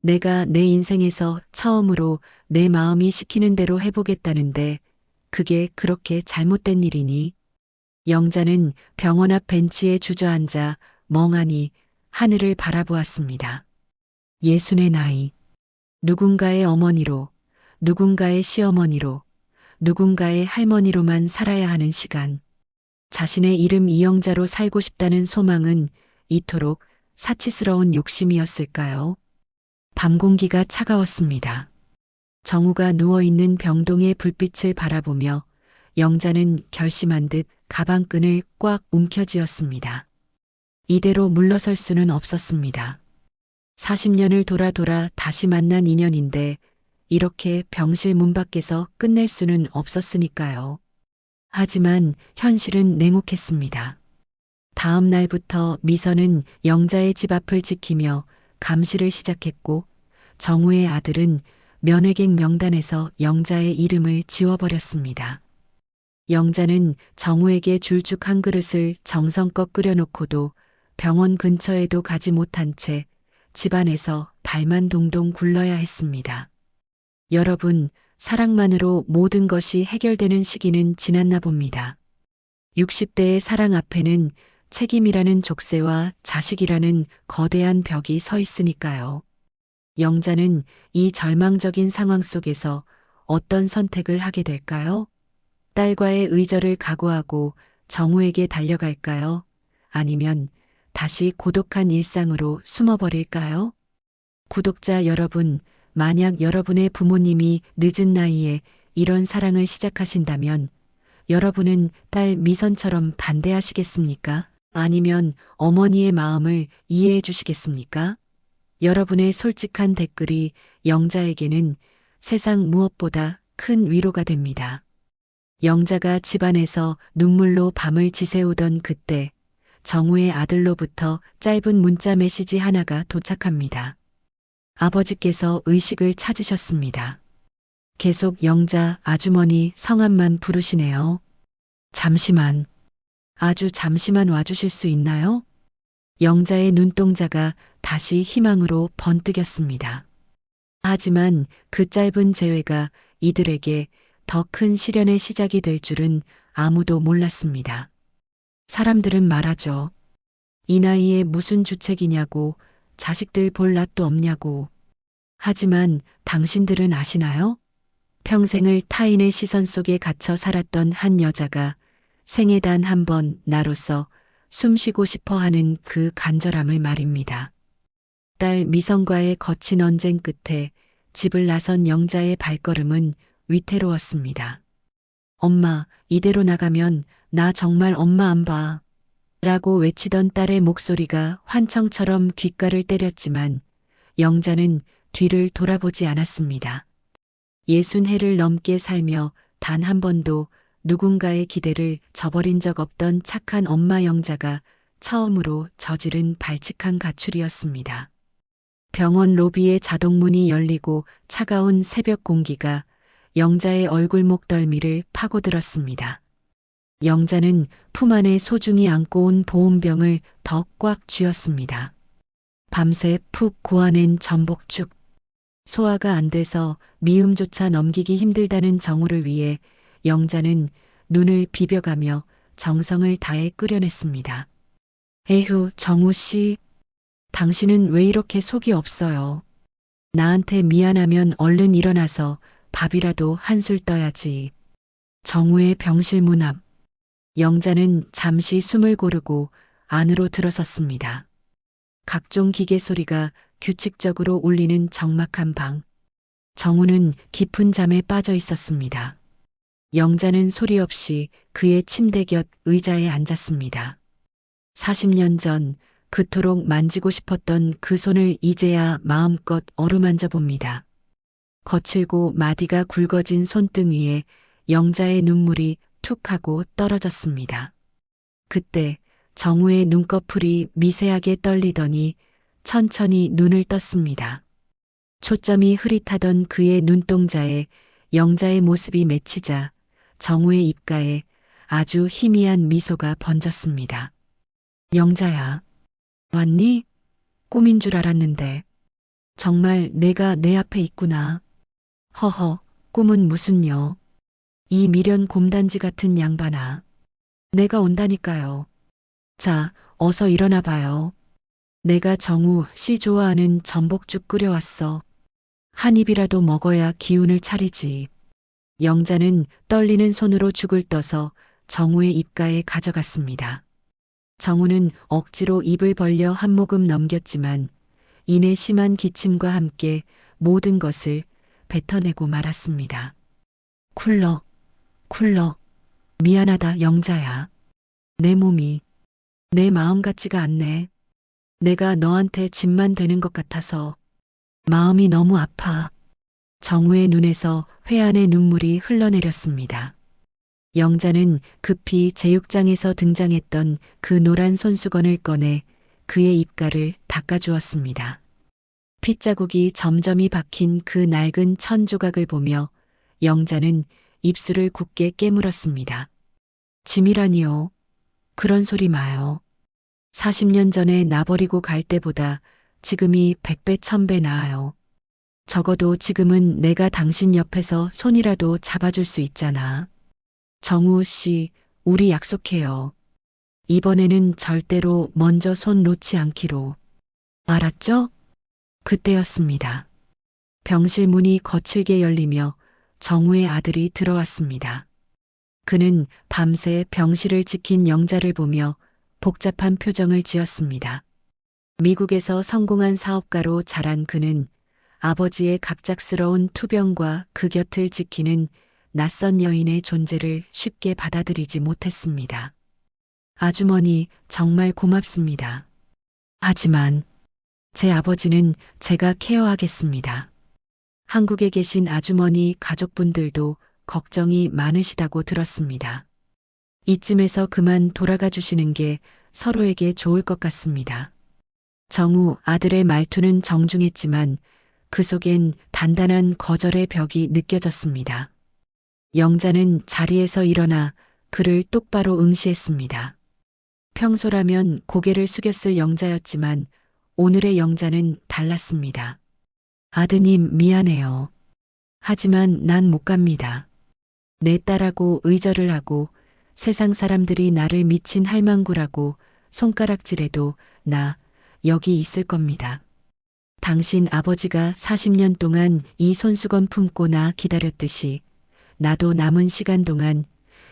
내가 내 인생에서 처음으로 내 마음이 시키는 대로 해보겠다는데 그게 그렇게 잘못된 일이니? 영자는 병원 앞 벤치에 주저앉아 멍하니 하늘을 바라보았습니다. 예순의 나이. 누군가의 어머니로, 누군가의 시어머니로, 누군가의 할머니로만 살아야 하는 시간. 자신의 이름 이영자로 살고 싶다는 소망은 이토록 사치스러운 욕심이었을까요? 밤 공기가 차가웠습니다. 정우가 누워있는 병동의 불빛을 바라보며 영자는 결심한 듯 가방끈을 꽉 움켜쥐었습니다. 이대로 물러설 수는 없었습니다. 40년을 돌아 다시 만난 인연인데 이렇게 병실 문 밖에서 끝낼 수는 없었으니까요. 하지만 현실은 냉혹했습니다. 다음 날부터 미선은 영자의 집 앞을 지키며 감시를 시작했고 정우의 아들은 면회객 명단에서 영자의 이름을 지워버렸습니다. 영자는 정우에게 줄죽 한 그릇을 정성껏 끓여놓고도 병원 근처에도 가지 못한 채 집안에서 발만 동동 굴러야 했습니다. 여러분, 사랑만으로 모든 것이 해결되는 시기는 지났나 봅니다. 60대의 사랑 앞에는 책임이라는 족쇄와 자식이라는 거대한 벽이 서 있으니까요. 영자는 이 절망적인 상황 속에서 어떤 선택을 하게 될까요? 딸과의 의절을 각오하고 정우에게 달려갈까요? 아니면 다시 고독한 일상으로 숨어버릴까요? 구독자 여러분, 만약 여러분의 부모님이 늦은 나이에 이런 사랑을 시작하신다면 여러분은 딸 미선처럼 반대하시겠습니까? 아니면 어머니의 마음을 이해해 주시겠습니까? 여러분의 솔직한 댓글이 영자에게는 세상 무엇보다 큰 위로가 됩니다. 영자가 집안에서 눈물로 밤을 지새우던 그때 정우의 아들로부터 짧은 문자 메시지 하나가 도착합니다. 아버지께서 의식을 찾으셨습니다. 계속 영자 아주머니 성함만 부르시네요. 잠시만, 아주 잠시만 와주실 수 있나요? 영자의 눈동자가 다시 희망으로 번뜩였습니다. 하지만 그 짧은 재회가 이들에게 더 큰 시련의 시작이 될 줄은 아무도 몰랐습니다. 사람들은 말하죠. 이 나이에 무슨 주책이냐고, 자식들 볼 낯도 없냐고. 하지만 당신들은 아시나요? 평생을 타인의 시선 속에 갇혀 살았던 한 여자가 생애 단 한 번 나로서 숨쉬고 싶어 하는 그 간절함을 말입니다. 딸 미선과의 거친 언쟁 끝에 집을 나선 영자의 발걸음은 위태로웠습니다. 엄마, 이대로 나가면 나 정말 엄마 안 봐. 라고 외치던 딸의 목소리가 환청처럼 귓가를 때렸지만 영자는 뒤를 돌아보지 않았습니다. 60해를 넘게 살며 단 한 번도 누군가의 기대를 저버린 적 없던 착한 엄마 영자가 처음으로 저지른 발칙한 가출이었습니다. 병원 로비의 자동문이 열리고 차가운 새벽 공기가 영자의 얼굴 목덜미를 파고들었습니다. 영자는 품 안에 소중히 안고 온 보온병을 더 꽉 쥐었습니다. 밤새 푹 고아낸 전복죽. 소화가 안 돼서 미음조차 넘기기 힘들다는 정우를 위해 영자는 눈을 비벼가며 정성을 다해 끓여냈습니다. 에휴, 정우 씨. 당신은 왜 이렇게 속이 없어요? 나한테 미안하면 얼른 일어나서 밥이라도 한술 떠야지. 정우의 병실 문 앞. 영자는 잠시 숨을 고르고 안으로 들어섰습니다. 각종 기계 소리가 규칙적으로 울리는 적막한 방. 정우는 깊은 잠에 빠져 있었습니다. 영자는 소리 없이 그의 침대 곁 의자에 앉았습니다. 40년 전 그토록 만지고 싶었던 그 손을 이제야 마음껏 어루만져 봅니다. 거칠고 마디가 굵어진 손등 위에 영자의 눈물이 툭 하고 떨어졌습니다. 그때 정우의 눈꺼풀이 미세하게 떨리더니 천천히 눈을 떴습니다. 초점이 흐릿하던 그의 눈동자에 영자의 모습이 맺히자 정우의 입가에 아주 희미한 미소가 번졌습니다. 영자야, 왔니? 꿈인 줄 알았는데 정말 내가 내 앞에 있구나. 허허, 꿈은 무슨요? 이 미련 곰단지 같은 양반아. 내가 온다니까요. 자, 어서 일어나 봐요. 내가 정우 씨 좋아하는 전복죽 끓여왔어. 한 입이라도 먹어야 기운을 차리지. 영자는 떨리는 손으로 죽을 떠서 정우의 입가에 가져갔습니다. 정우는 억지로 입을 벌려 한 모금 넘겼지만 이내 심한 기침과 함께 모든 것을 뱉어내고 말았습니다. 쿨러, 쿨러. 미안하다, 영자야. 내 몸이 내 마음 같지가 않네. 내가 너한테 짐만 되는 것 같아서 마음이 너무 아파. 정우의 눈에서 회한의 눈물이 흘러내렸습니다. 영자는 급히 제육장에서 등장했던 그 노란 손수건을 꺼내 그의 입가를 닦아주었습니다. 핏자국이 점점이 박힌 그 낡은 천 조각을 보며 영자는 입술을 굳게 깨물었습니다. 짐이라니요. 그런 소리 마요. 40년 전에 나버리고 갈 때보다 지금이 100배 1000배 나아요. 적어도 지금은 내가 당신 옆에서 손이라도 잡아줄 수 있잖아. 정우 씨, 우리 약속해요. 이번에는 절대로 먼저 손 놓지 않기로. 알았죠? 그때였습니다. 병실 문이 거칠게 열리며 정우의 아들이 들어왔습니다. 그는 밤새 병실을 지킨 영자를 보며 복잡한 표정을 지었습니다. 미국에서 성공한 사업가로 자란 그는 아버지의 갑작스러운 투병과 그 곁을 지키는 낯선 여인의 존재를 쉽게 받아들이지 못했습니다. 아주머니, 정말 고맙습니다. 하지만 제 아버지는 제가 케어하겠습니다. 한국에 계신 아주머니 가족분들도 걱정이 많으시다고 들었습니다. 이쯤에서 그만 돌아가 주시는 게 서로에게 좋을 것 같습니다. 정우 아들의 말투는 정중했지만 그 속엔 단단한 거절의 벽이 느껴졌습니다. 영자는 자리에서 일어나 그를 똑바로 응시했습니다. 평소라면 고개를 숙였을 영자였지만 오늘의 영자는 달랐습니다. 아드님, 미안해요. 하지만 난 못 갑니다. 내 딸하고 의절을 하고 세상 사람들이 나를 미친 할망구라고 손가락질해도 나 여기 있을 겁니다. 당신 아버지가 40년 동안 이 손수건 품고 나 기다렸듯이 나도 남은 시간 동안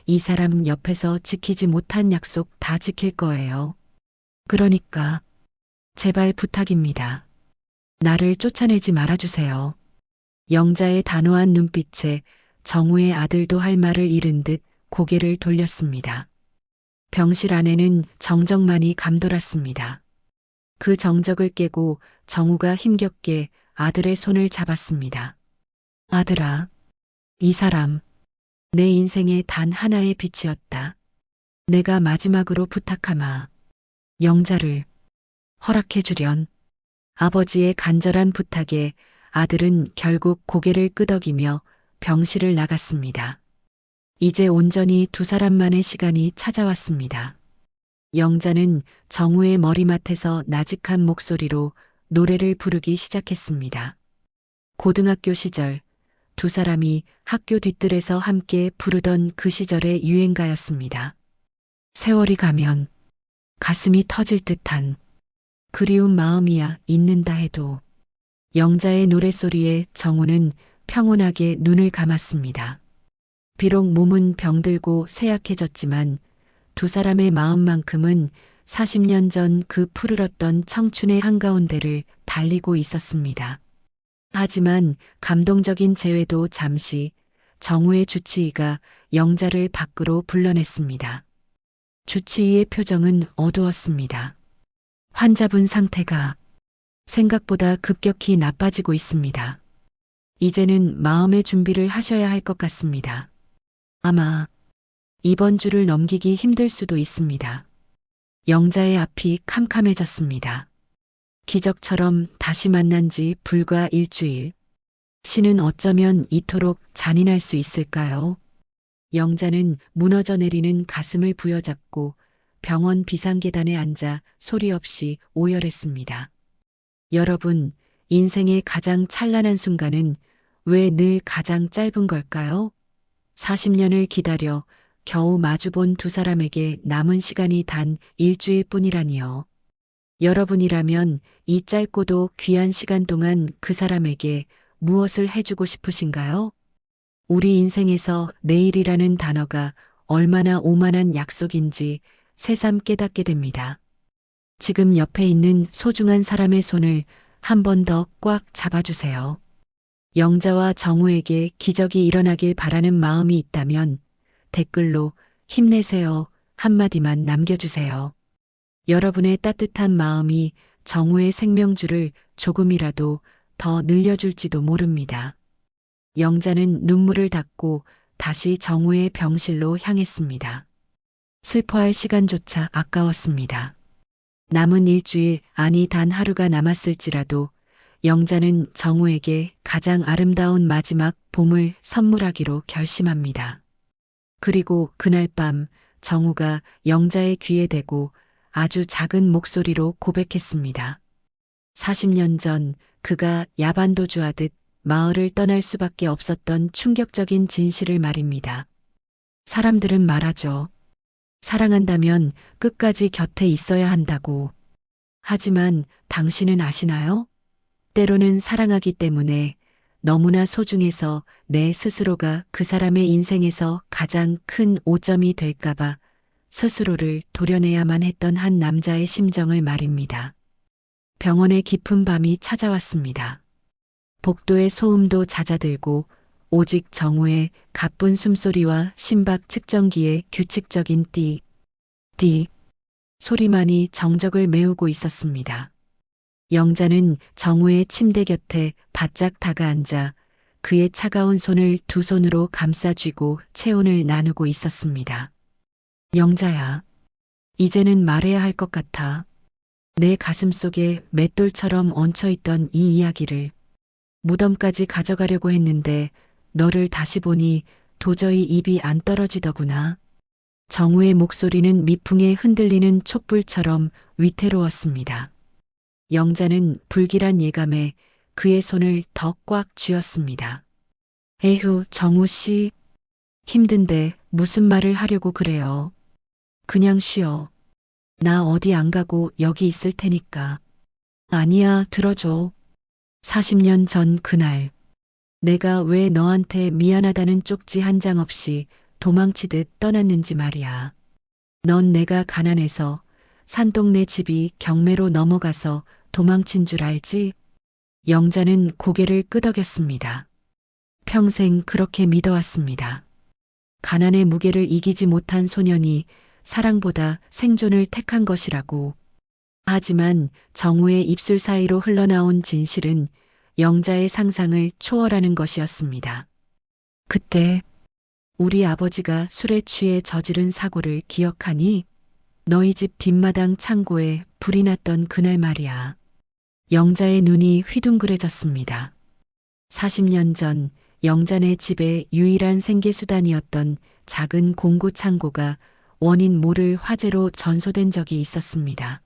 이 사람 옆에서 지키지 못한 약속 다 지킬 거예요. 그러니까 제발 부탁입니다. 나를 쫓아내지 말아주세요. 영자의 단호한 눈빛에 정우의 아들도 할 말을 잃은 듯 고개를 돌렸습니다. 병실 안에는 정적만이 감돌았습니다. 그 정적을 깨고 정우가 힘겹게 아들의 손을 잡았습니다. 아들아, 이 사람 내 인생의 단 하나의 빛이었다. 내가 마지막으로 부탁하마. 영자를 허락해 주련. 아버지의 간절한 부탁에 아들은 결국 고개를 끄덕이며 병실을 나갔습니다. 이제 온전히 두 사람만의 시간이 찾아왔습니다. 영자는 정우의 머리맡에서 나직한 목소리로 노래를 부르기 시작했습니다. 고등학교 시절 두 사람이 학교 뒤뜰에서 함께 부르던 그 시절의 유행가였습니다. 세월이 가면 가슴이 터질 듯한 그리운 마음이야 있는다 해도. 영자의 노랫소리에 정우는 평온하게 눈을 감았습니다. 비록 몸은 병들고 쇠약해졌지만 두 사람의 마음만큼은 40년 전 그 푸르렀던 청춘의 한가운데를 달리고 있었습니다. 하지만 감동적인 재회도 잠시 정우의 주치의가 영자를 밖으로 불러냈습니다. 주치의의 표정은 어두웠습니다. 환자분 상태가 생각보다 급격히 나빠지고 있습니다. 이제는 마음의 준비를 하셔야 할 것 같습니다. 아마 이번 주를 넘기기 힘들 수도 있습니다. 영자의 앞이 캄캄해졌습니다. 기적처럼 다시 만난 지 불과 일주일. 신은 어쩌면 이토록 잔인할 수 있을까요? 영자는 무너져 내리는 가슴을 부여잡고 병원 비상계단에 앉아 소리 없이 오열했습니다. 여러분, 인생의 가장 찬란한 순간은 왜 늘 가장 짧은 걸까요? 40년을 기다려 겨우 마주본 두 사람에게 남은 시간이 단 일주일 뿐이라니요. 여러분이라면 이 짧고도 귀한 시간 동안 그 사람에게 무엇을 해주고 싶으신가요? 우리 인생에서 내일이라는 단어가 얼마나 오만한 약속인지 새삼 깨닫게 됩니다. 지금 옆에 있는 소중한 사람의 손을 한 번 더 꽉 잡아주세요. 영자와 정우에게 기적이 일어나길 바라는 마음이 있다면 댓글로 힘내세요 한마디만 남겨주세요. 여러분의 따뜻한 마음이 정우의 생명줄을 조금이라도 더 늘려줄지도 모릅니다. 영자는 눈물을 닦고 다시 정우의 병실로 향했습니다. 슬퍼할 시간조차 아까웠습니다. 남은 일주일, 아니 단 하루가 남았을지라도 영자는 정우에게 가장 아름다운 마지막 봄을 선물하기로 결심합니다. 그리고 그날 밤 정우가 영자의 귀에 대고 아주 작은 목소리로 고백했습니다. 40년 전 그가 야반도주하듯 마을을 떠날 수밖에 없었던 충격적인 진실을 말입니다. 사람들은 말하죠. 사랑한다면 끝까지 곁에 있어야 한다고. 하지만 당신은 아시나요? 때로는 사랑하기 때문에 너무나 소중해서 내 스스로가 그 사람의 인생에서 가장 큰 오점이 될까봐 스스로를 도려내야만 했던 한 남자의 심정을 말입니다. 병원의 깊은 밤이 찾아왔습니다. 복도의 소음도 잦아들고 오직 정우의 가쁜 숨소리와 심박 측정기의 규칙적인 띠, 띠 소리만이 정적을 메우고 있었습니다. 영자는 정우의 침대 곁에 바짝 다가앉아 그의 차가운 손을 두 손으로 감싸쥐고 체온을 나누고 있었습니다. 영자야, 이제는 말해야 할 것 같아. 내 가슴 속에 맷돌처럼 얹혀있던 이 이야기를 무덤까지 가져가려고 했는데 너를 다시 보니 도저히 입이 안 떨어지더구나. 정우의 목소리는 미풍에 흔들리는 촛불처럼 위태로웠습니다. 영자는 불길한 예감에 그의 손을 더 꽉 쥐었습니다. 에휴, 정우 씨. 힘든데 무슨 말을 하려고 그래요. 그냥 쉬어. 나 어디 안 가고 여기 있을 테니까. 아니야, 들어줘. 40년 전 그날. 내가 왜 너한테 미안하다는 쪽지 한 장 없이 도망치듯 떠났는지 말이야. 넌 내가 가난해서 산동네 집이 경매로 넘어가서 도망친 줄 알지? 영자는 고개를 끄덕였습니다. 평생 그렇게 믿어왔습니다. 가난의 무게를 이기지 못한 소년이 사랑보다 생존을 택한 것이라고. 하지만 정우의 입술 사이로 흘러나온 진실은 영자의 상상을 초월하는 것이었습니다. 그때 우리 아버지가 술에 취해 저지른 사고를 기억하니? 너희 집 뒷마당 창고에 불이 났던 그날 말이야. 영자의 눈이 휘둥그레졌습니다. 40년 전 영자네 집의 유일한 생계수단이었던 작은 공구 창고가 원인 모를 화재로 전소된 적이 있었습니다.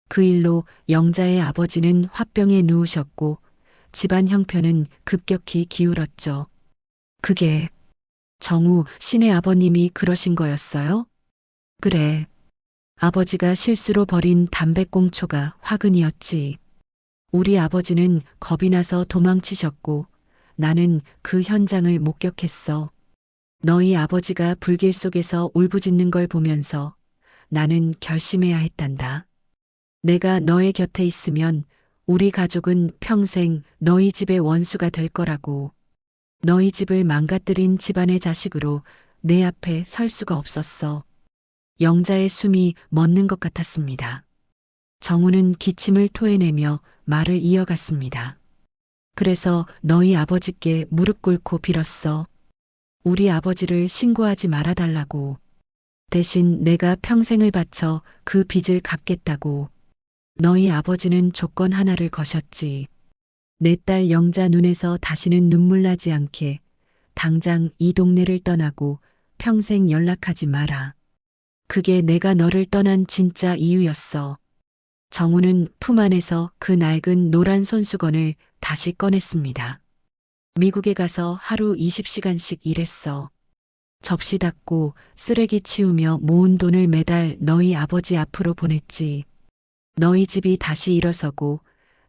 그 일로 영자의 아버지는 화병에 누우셨고 집안 형편은 급격히 기울었죠. 그게 정우 신의 아버님이 그러신 거였어요? 그래. 아버지가 실수로 버린 담배꽁초가 화근이었지. 우리 아버지는 겁이 나서 도망치셨고 나는 그 현장을 목격했어. 너희 아버지가 불길 속에서 울부짖는 걸 보면서 나는 결심해야 했단다. 내가 너의 곁에 있으면 우리 가족은 평생 너희 집의 원수가 될 거라고. 너희 집을 망가뜨린 집안의 자식으로 내 앞에 설 수가 없었어. 영자의 숨이 멎는 것 같았습니다. 정우는 기침을 토해내며 말을 이어갔습니다. 그래서 너희 아버지께 무릎 꿇고 빌었어. 우리 아버지를 신고하지 말아달라고. 대신 내가 평생을 바쳐 그 빚을 갚겠다고. 너희 아버지는 조건 하나를 거셨지. 내 딸 영자 눈에서 다시는 눈물 나지 않게 당장 이 동네를 떠나고 평생 연락하지 마라. 그게 내가 너를 떠난 진짜 이유였어. 정우는 품 안에서 그 낡은 노란 손수건을 다시 꺼냈습니다. 미국에 가서 하루 20시간씩 일했어. 접시 닦고 쓰레기 치우며 모은 돈을 매달 너희 아버지 앞으로 보냈지. 너희 집이 다시 일어서고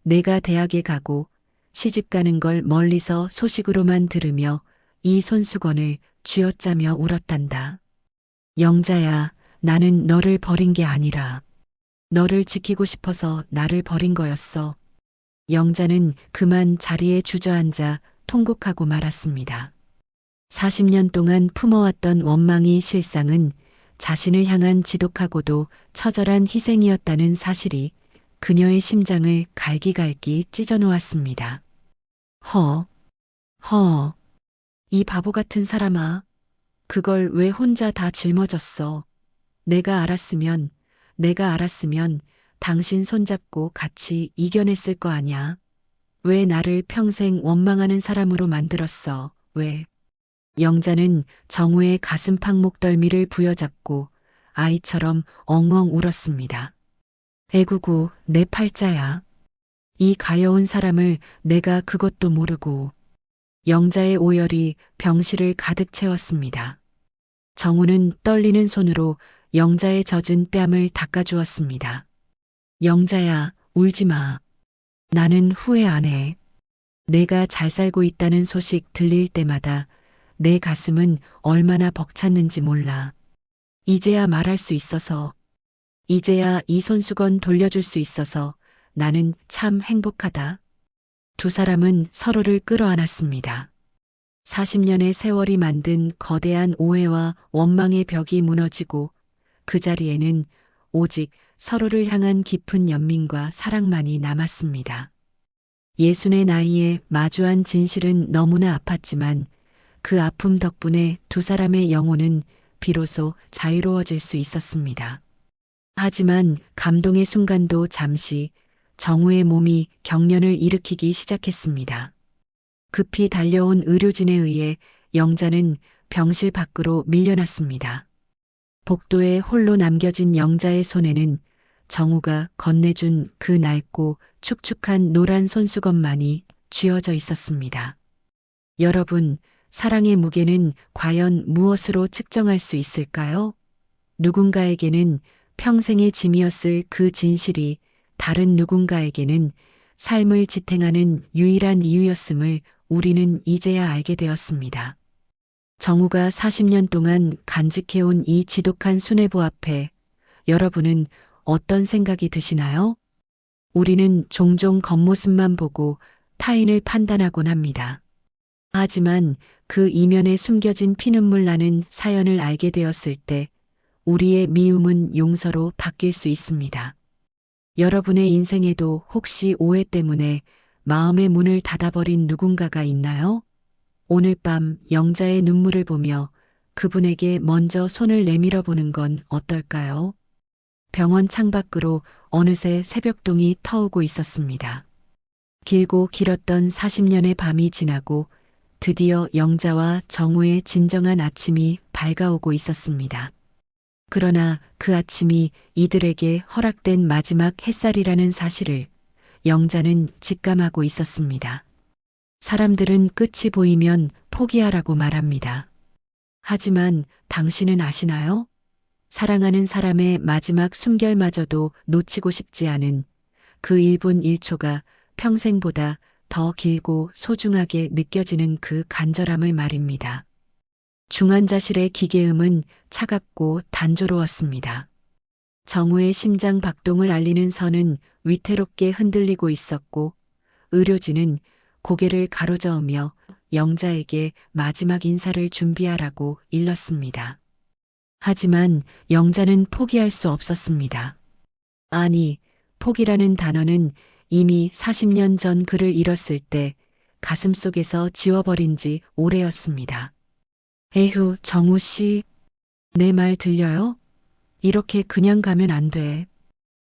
내가 대학에 가고 시집 가는 걸 멀리서 소식으로만 들으며 이 손수건을 쥐어짜며 울었단다. 영자야, 나는 너를 버린 게 아니라 너를 지키고 싶어서 나를 버린 거였어. 영자는 그만 자리에 주저앉아 통곡하고 말았습니다. 40년 동안 품어왔던 원망이 실상은 자신을 향한 지독하고도 처절한 희생이었다는 사실이 그녀의 심장을 갈기갈기 찢어놓았습니다. 이 바보 같은 사람아. 그걸 왜 혼자 다 짊어졌어. 내가 알았으면 당신 손잡고 같이 이겨냈을 거 아냐. 왜 나를 평생 원망하는 사람으로 만들었어. 왜? 영자는 정우의 가슴팍 목덜미를 부여잡고 아이처럼 엉엉 울었습니다. 애구구, 내 팔자야. 이 가여운 사람을 내가 그것도 모르고. 영자의 오열이 병실을 가득 채웠습니다. 정우는 떨리는 손으로 영자의 젖은 뺨을 닦아주었습니다. 영자야, 울지 마. 나는 후회 안 해. 내가 잘 살고 있다는 소식 들릴 때마다 내 가슴은 얼마나 벅찼는지 몰라. 이제야 말할 수 있어서, 이제야 이 손수건 돌려줄 수 있어서 나는 참 행복하다. 두 사람은 서로를 끌어안았습니다. 40년의 세월이 만든 거대한 오해와 원망의 벽이 무너지고 그 자리에는 오직 서로를 향한 깊은 연민과 사랑만이 남았습니다. 60의 나이에 마주한 진실은 너무나 아팠지만 그 아픔 덕분에 두 사람의 영혼은 비로소 자유로워질 수 있었습니다. 하지만 감동의 순간도 잠시 정우의 몸이 경련을 일으키기 시작했습니다. 급히 달려온 의료진에 의해 영자는 병실 밖으로 밀려났습니다. 복도에 홀로 남겨진 영자의 손에는 정우가 건네준 그 낡고 축축한 노란 손수건만이 쥐어져 있었습니다. 여러분, 사랑의 무게는 과연 무엇으로 측정할 수 있을까요? 누군가에게는 평생의 짐이었을 그 진실이 다른 누군가에게는 삶을 지탱하는 유일한 이유였음을 우리는 이제야 알게 되었습니다. 정우가 40년 동안 간직해온 이 지독한 수뇌부 앞에 여러분은 어떤 생각이 드시나요? 우리는 종종 겉모습만 보고 타인을 판단하곤 합니다. 하지만 그 이면에 숨겨진 피눈물 나는 사연을 알게 되었을 때 우리의 미움은 용서로 바뀔 수 있습니다. 여러분의 인생에도 혹시 오해 때문에 마음의 문을 닫아버린 누군가가 있나요? 오늘 밤 영자의 눈물을 보며 그분에게 먼저 손을 내밀어 보는 건 어떨까요? 병원 창밖으로 어느새 새벽동이 터오고 있었습니다. 길고 길었던 40년의 밤이 지나고 드디어 영자와 정우의 진정한 아침이 밝아오고 있었습니다. 그러나 그 아침이 이들에게 허락된 마지막 햇살이라는 사실을 영자는 직감하고 있었습니다. 사람들은 끝이 보이면 포기하라고 말합니다. 하지만 당신은 아시나요? 사랑하는 사람의 마지막 숨결마저도 놓치고 싶지 않은 그 1분 1초가 평생보다 더 길고 소중하게 느껴지는 그 간절함을 말입니다. 중환자실의 기계음은 차갑고 단조로웠습니다. 정우의 심장 박동을 알리는 선은 위태롭게 흔들리고 있었고 의료진은 고개를 가로저으며 영자에게 마지막 인사를 준비하라고 일렀습니다. 하지만 영자는 포기할 수 없었습니다. 아니, 포기라는 단어는 이미 40년 전 그를 잃었을 때 가슴속에서 지워버린 지 오래였습니다. 에휴, 정우 씨, 내 말 들려요? 이렇게 그냥 가면 안 돼.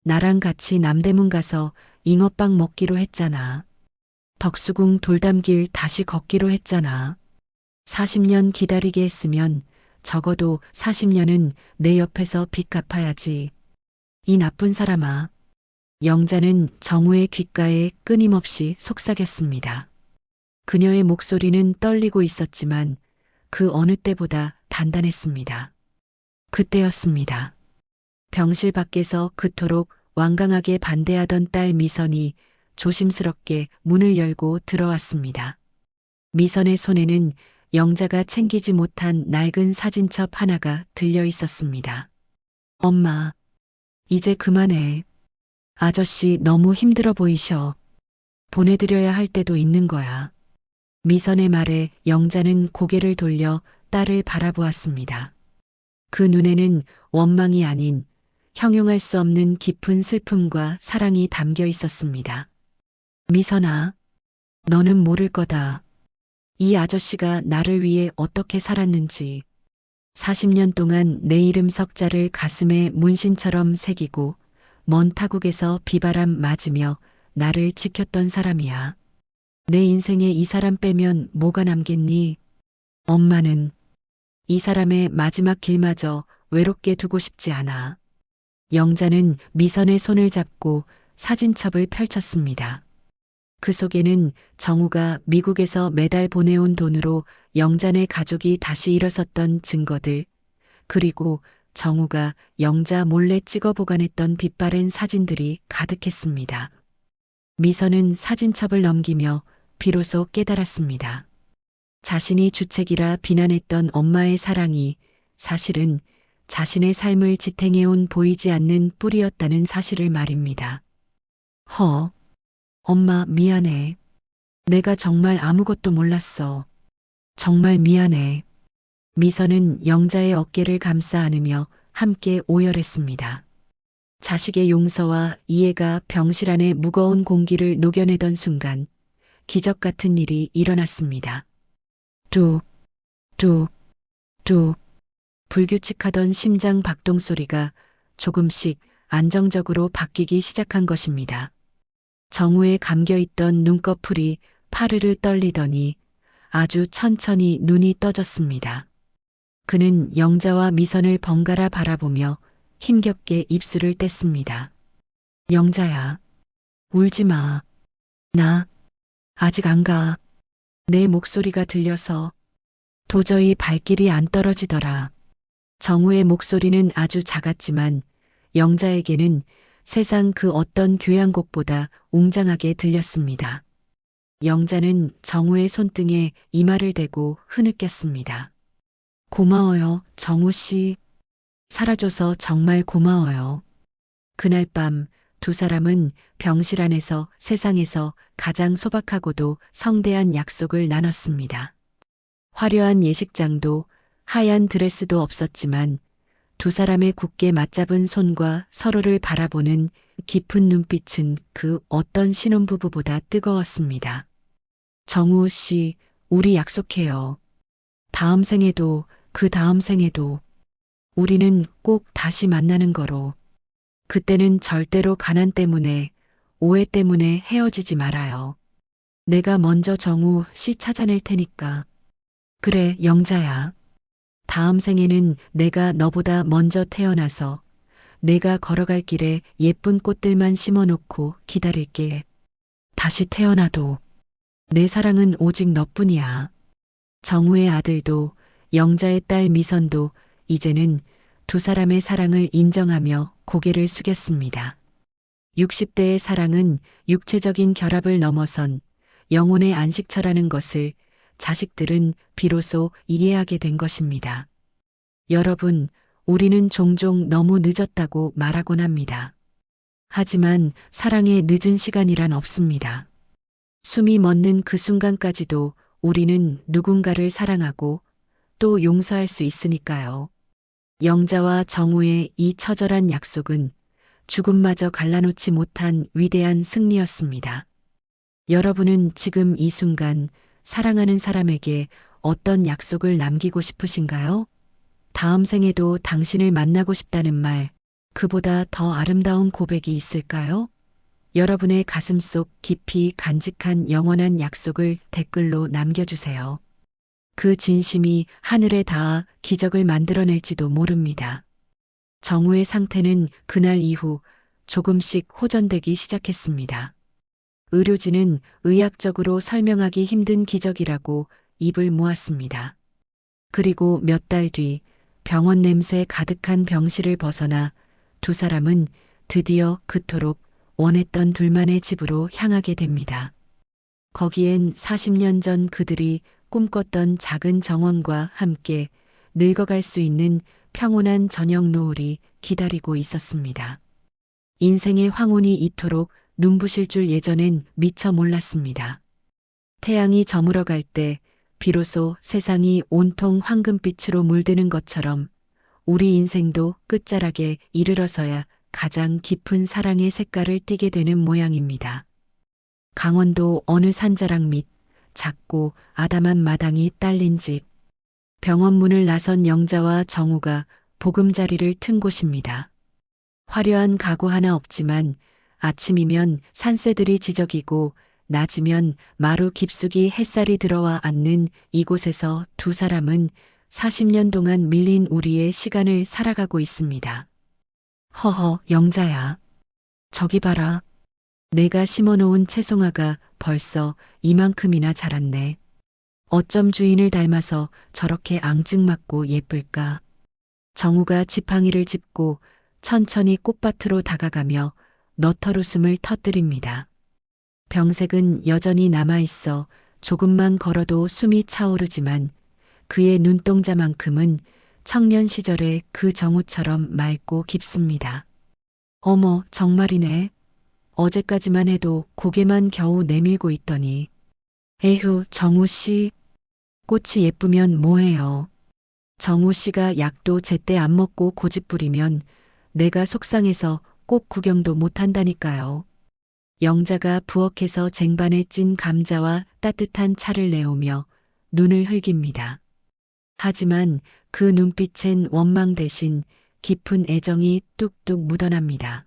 나랑 같이 남대문 가서 잉어빵 먹기로 했잖아. 덕수궁 돌담길 다시 걷기로 했잖아. 40년 기다리게 했으면 적어도 40년은 내 옆에서 빚 갚아야지. 이 나쁜 사람아. 영자는 정우의 귓가에 끊임없이 속삭였습니다. 그녀의 목소리는 떨리고 있었지만 그 어느 때보다 단단했습니다. 그때였습니다. 병실 밖에서 그토록 완강하게 반대하던 딸 미선이 조심스럽게 문을 열고 들어왔습니다. 미선의 손에는 영자가 챙기지 못한 낡은 사진첩 하나가 들려 있었습니다. 엄마, 이제 그만해. 아저씨 너무 힘들어 보이셔. 보내드려야 할 때도 있는 거야. 미선의 말에 영자는 고개를 돌려 딸을 바라보았습니다. 그 눈에는 원망이 아닌 형용할 수 없는 깊은 슬픔과 사랑이 담겨 있었습니다. 미선아, 너는 모를 거다. 이 아저씨가 나를 위해 어떻게 살았는지. 40년 동안 내 이름 석자를 가슴에 문신처럼 새기고 먼 타국에서 비바람 맞으며 나를 지켰던 사람이야. 내 인생에 이 사람 빼면 뭐가 남겠니? 엄마는 이 사람의 마지막 길마저 외롭게 두고 싶지 않아. 영자는 미선의 손을 잡고 사진첩을 펼쳤습니다. 그 속에는 정우가 미국에서 매달 보내온 돈으로 영자네 가족이 다시 일어섰던 증거들, 그리고 정우가 영자 몰래 찍어 보관했던 빛바랜 사진들이 가득했습니다. 미선은 사진첩을 넘기며 비로소 깨달았습니다. 자신이 주책이라 비난했던 엄마의 사랑이 사실은 자신의 삶을 지탱해온 보이지 않는 뿌리였다는 사실을 말입니다. 엄마 미안해. 내가 정말 아무것도 몰랐어. 정말 미안해. 미선은 영자의 어깨를 감싸 안으며 함께 오열했습니다. 자식의 용서와 이해가 병실 안의 무거운 공기를 녹여내던 순간 기적 같은 일이 일어났습니다. 뚝, 뚝, 뚝. 불규칙하던 심장 박동 소리가 조금씩 안정적으로 바뀌기 시작한 것입니다. 정우에 감겨있던 눈꺼풀이 파르르 떨리더니 아주 천천히 눈이 떠졌습니다. 그는 영자와 미선을 번갈아 바라보며 힘겹게 입술을 뗐습니다. 영자야, 울지 마. 나 아직 안 가. 내 목소리가 들려서 도저히 발길이 안 떨어지더라. 정우의 목소리는 아주 작았지만 영자에게는 세상 그 어떤 교향곡보다 웅장하게 들렸습니다. 영자는 정우의 손등에 이마를 대고 흐느꼈습니다. 고마워요, 정우 씨. 살아줘서 정말 고마워요. 그날 밤 두 사람은 병실 안에서 세상에서 가장 소박하고도 성대한 약속을 나눴습니다. 화려한 예식장도 하얀 드레스도 없었지만 두 사람의 굳게 맞잡은 손과 서로를 바라보는 깊은 눈빛은 그 어떤 신혼부부보다 뜨거웠습니다. 정우 씨, 우리 약속해요. 다음 생에도 그 다음 생에도 우리는 꼭 다시 만나는 거로. 그때는 절대로 가난 때문에, 오해 때문에 헤어지지 말아요. 내가 먼저 정우 씨 찾아낼 테니까. 그래, 영자야. 다음 생에는 내가 너보다 먼저 태어나서 내가 걸어갈 길에 예쁜 꽃들만 심어놓고 기다릴게. 다시 태어나도 내 사랑은 오직 너뿐이야. 정우의 아들도 영자의 딸 미선도 이제는 두 사람의 사랑을 인정하며 고개를 숙였습니다. 60대의 사랑은 육체적인 결합을 넘어선 영혼의 안식처라는 것을 자식들은 비로소 이해하게 된 것입니다. 여러분, 우리는 종종 너무 늦었다고 말하곤 합니다. 하지만 사랑의 늦은 시간이란 없습니다. 숨이 멎는 그 순간까지도 우리는 누군가를 사랑하고 또 용서할 수 있으니까요. 영자와 정우의 이 처절한 약속은 죽음마저 갈라놓지 못한 위대한 승리였습니다. 여러분은 지금 이 순간 사랑하는 사람에게 어떤 약속을 남기고 싶으신가요? 다음 생에도 당신을 만나고 싶다는 말, 그보다 더 아름다운 고백이 있을까요? 여러분의 가슴속 깊이 간직한 영원한 약속을 댓글로 남겨주세요. 그 진심이 하늘에 닿아 기적을 만들어낼지도 모릅니다. 정우의 상태는 그날 이후 조금씩 호전되기 시작했습니다. 의료진은 의학적으로 설명하기 힘든 기적이라고 입을 모았습니다. 그리고 몇 달 뒤 병원 냄새 가득한 병실을 벗어나 두 사람은 드디어 그토록 원했던 둘만의 집으로 향하게 됩니다. 거기엔 40년 전 그들이 꿈꿨던 작은 정원과 함께 늙어갈 수 있는 평온한 저녁 노을이 기다리고 있었습니다. 인생의 황혼이 이토록 눈부실 줄 예전엔 미처 몰랐습니다. 태양이 저물어갈 때 비로소 세상이 온통 황금빛으로 물드는 것처럼 우리 인생도 끝자락에 이르러서야 가장 깊은 사랑의 색깔을 띠게 되는 모양입니다. 강원도 어느 산자락 밑 작고 아담한 마당이 딸린 집. 병원 문을 나선 영자와 정우가 보금자리를 튼 곳입니다. 화려한 가구 하나 없지만 아침이면 산새들이 지저귀고 낮이면 마루 깊숙이 햇살이 들어와 앉는 이곳에서 두 사람은 40년 동안 밀린 우리의 시간을 살아가고 있습니다. 허허, 영자야. 저기 봐라. 내가 심어놓은 채송화가 벌써 이만큼이나 자랐네. 어쩜 주인을 닮아서 저렇게 앙증맞고 예쁠까. 정우가 지팡이를 짚고 천천히 꽃밭으로 다가가며 너털웃음을 터뜨립니다. 병색은 여전히 남아있어 조금만 걸어도 숨이 차오르지만 그의 눈동자만큼은 청년 시절의 그 정우처럼 맑고 깊습니다. 어머, 정말이네. 어제까지만 해도 고개만 겨우 내밀고 있더니. 에휴, 정우 씨. 꽃이 예쁘면 뭐해요. 정우 씨가 약도 제때 안 먹고 고집부리면 내가 속상해서 꽃 구경도 못한다니까요. 영자가 부엌에서 쟁반에 찐 감자와 따뜻한 차를 내오며 눈을 흘깁니다. 하지만 그 눈빛엔 원망 대신 깊은 애정이 뚝뚝 묻어납니다.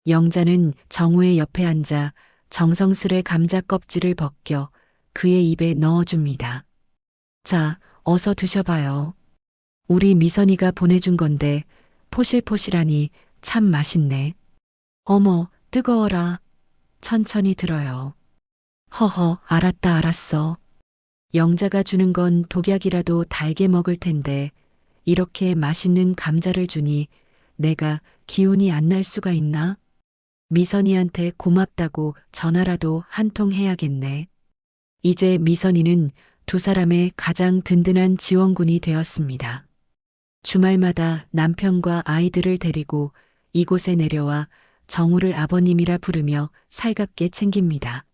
영자는 정우의 옆에 앉아 정성스레 감자 껍질을 벗겨 그의 입에 넣어줍니다. 자, 어서 드셔봐요. 우리 미선이가 보내준 건데 포실포실하니 참 맛있네. 어머, 뜨거워라. 천천히 들어요. 허허, 알았다, 알았어. 영자가 주는 건 독약이라도 달게 먹을 텐데 이렇게 맛있는 감자를 주니 내가 기운이 안 날 수가 있나? 미선이한테 고맙다고 전화라도 한 통 해야겠네. 이제 미선이는 두 사람의 가장 든든한 지원군이 되었습니다. 주말마다 남편과 아이들을 데리고 이곳에 내려와 정우를 아버님이라 부르며 살갑게 챙깁니다.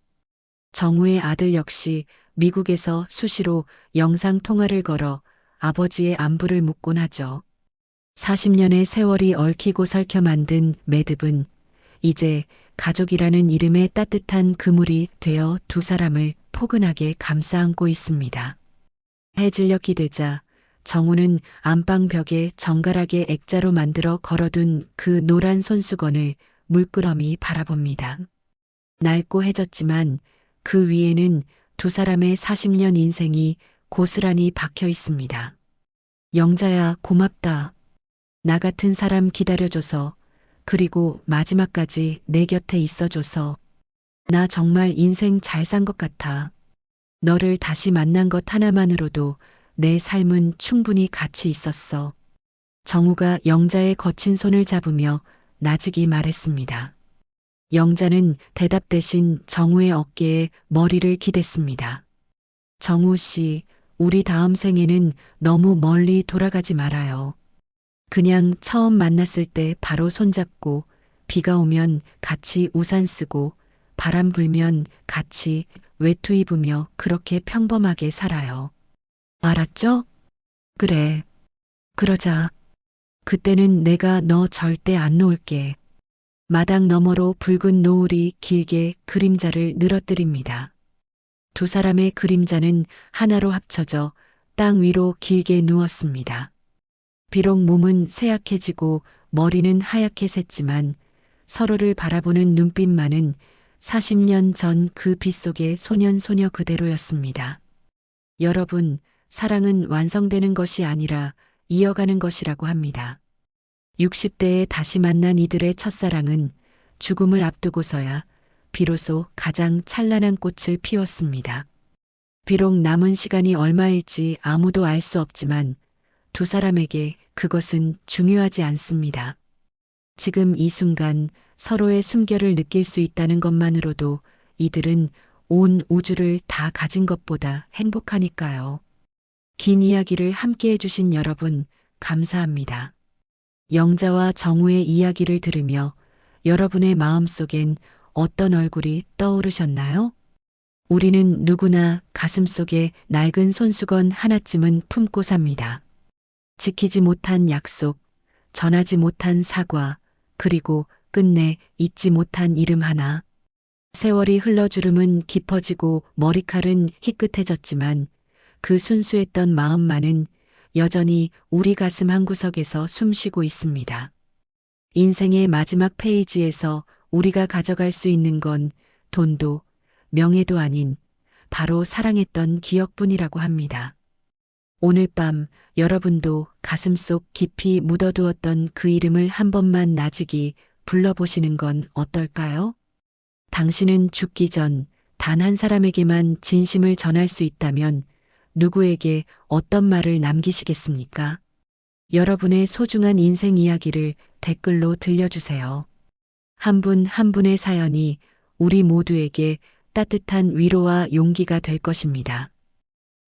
정우의 아들 역시 미국에서 수시로 영상 통화를 걸어 아버지의 안부를 묻곤 하죠. 40년의 세월이 얽히고 설켜 만든 매듭은 이제 가족이라는 이름의 따뜻한 그물이 되어 두 사람을 포근하게 감싸 안고 있습니다. 해질녘이 되자 정우는 안방 벽에 정갈하게 액자로 만들어 걸어둔 그 노란 손수건을 물끄러미 바라봅니다. 낡고 해졌지만 그 위에는 두 사람의 40년 인생이 고스란히 박혀 있습니다. 영자야, 고맙다. 나 같은 사람 기다려줘서, 그리고 마지막까지 내 곁에 있어줘서. 나 정말 인생 잘 산 것 같아. 너를 다시 만난 것 하나만으로도 내 삶은 충분히 가치 있었어. 정우가 영자의 거친 손을 잡으며 나직이 말했습니다. 영자는 대답 대신 정우의 어깨에 머리를 기댔습니다. 정우 씨, 우리 다음 생에는 너무 멀리 돌아가지 말아요. 그냥 처음 만났을 때 바로 손잡고 비가 오면 같이 우산 쓰고 바람 불면 같이 외투 입으며 그렇게 평범하게 살아요. 알았죠? 그래. 그러자. 그때는 내가 너 절대 안 놓을게. 마당 너머로 붉은 노을이 길게 그림자를 늘어뜨립니다. 두 사람의 그림자는 하나로 합쳐져 땅 위로 길게 누웠습니다. 비록 몸은 쇠약해지고 머리는 하얗게 샜지만 서로를 바라보는 눈빛만은 40년 전 그 빛 속의 소년 소녀 그대로였습니다. 여러분, 사랑은 완성되는 것이 아니라 이어가는 것이라고 합니다. 60대에 다시 만난 이들의 첫사랑은 죽음을 앞두고서야 비로소 가장 찬란한 꽃을 피웠습니다. 비록 남은 시간이 얼마일지 아무도 알 수 없지만 두 사람에게 그것은 중요하지 않습니다. 지금 이 순간 서로의 숨결을 느낄 수 있다는 것만으로도 이들은 온 우주를 다 가진 것보다 행복하니까요. 긴 이야기를 함께 해주신 여러분, 감사합니다. 영자와 정우의 이야기를 들으며 여러분의 마음속엔 어떤 얼굴이 떠오르셨나요? 우리는 누구나 가슴속에 낡은 손수건 하나쯤은 품고 삽니다. 지키지 못한 약속, 전하지 못한 사과, 그리고 끝내 잊지 못한 이름 하나. 세월이 흘러 주름은 깊어지고 머리칼은 희끗해졌지만 그 순수했던 마음만은 여전히 우리 가슴 한구석에서 숨쉬고 있습니다. 인생의 마지막 페이지에서 우리가 가져갈 수 있는 건 돈도 명예도 아닌 바로 사랑했던 기억뿐이라고 합니다. 오늘 밤 여러분도 가슴속 깊이 묻어두었던 그 이름을 한 번만 나직이 불러보시는 건 어떨까요? 당신은 죽기 전 단 한 사람에게만 진심을 전할 수 있다면 누구에게 어떤 말을 남기시겠습니까? 여러분의 소중한 인생 이야기를 댓글로 들려주세요. 한 분 한 분의 사연이 우리 모두에게 따뜻한 위로와 용기가 될 것입니다.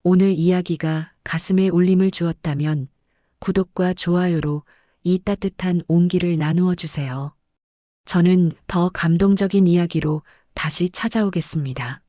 오늘 이야기가 가슴에 울림을 주었다면 구독과 좋아요로 이 따뜻한 온기를 나누어 주세요. 저는 더 감동적인 이야기로 다시 찾아오겠습니다.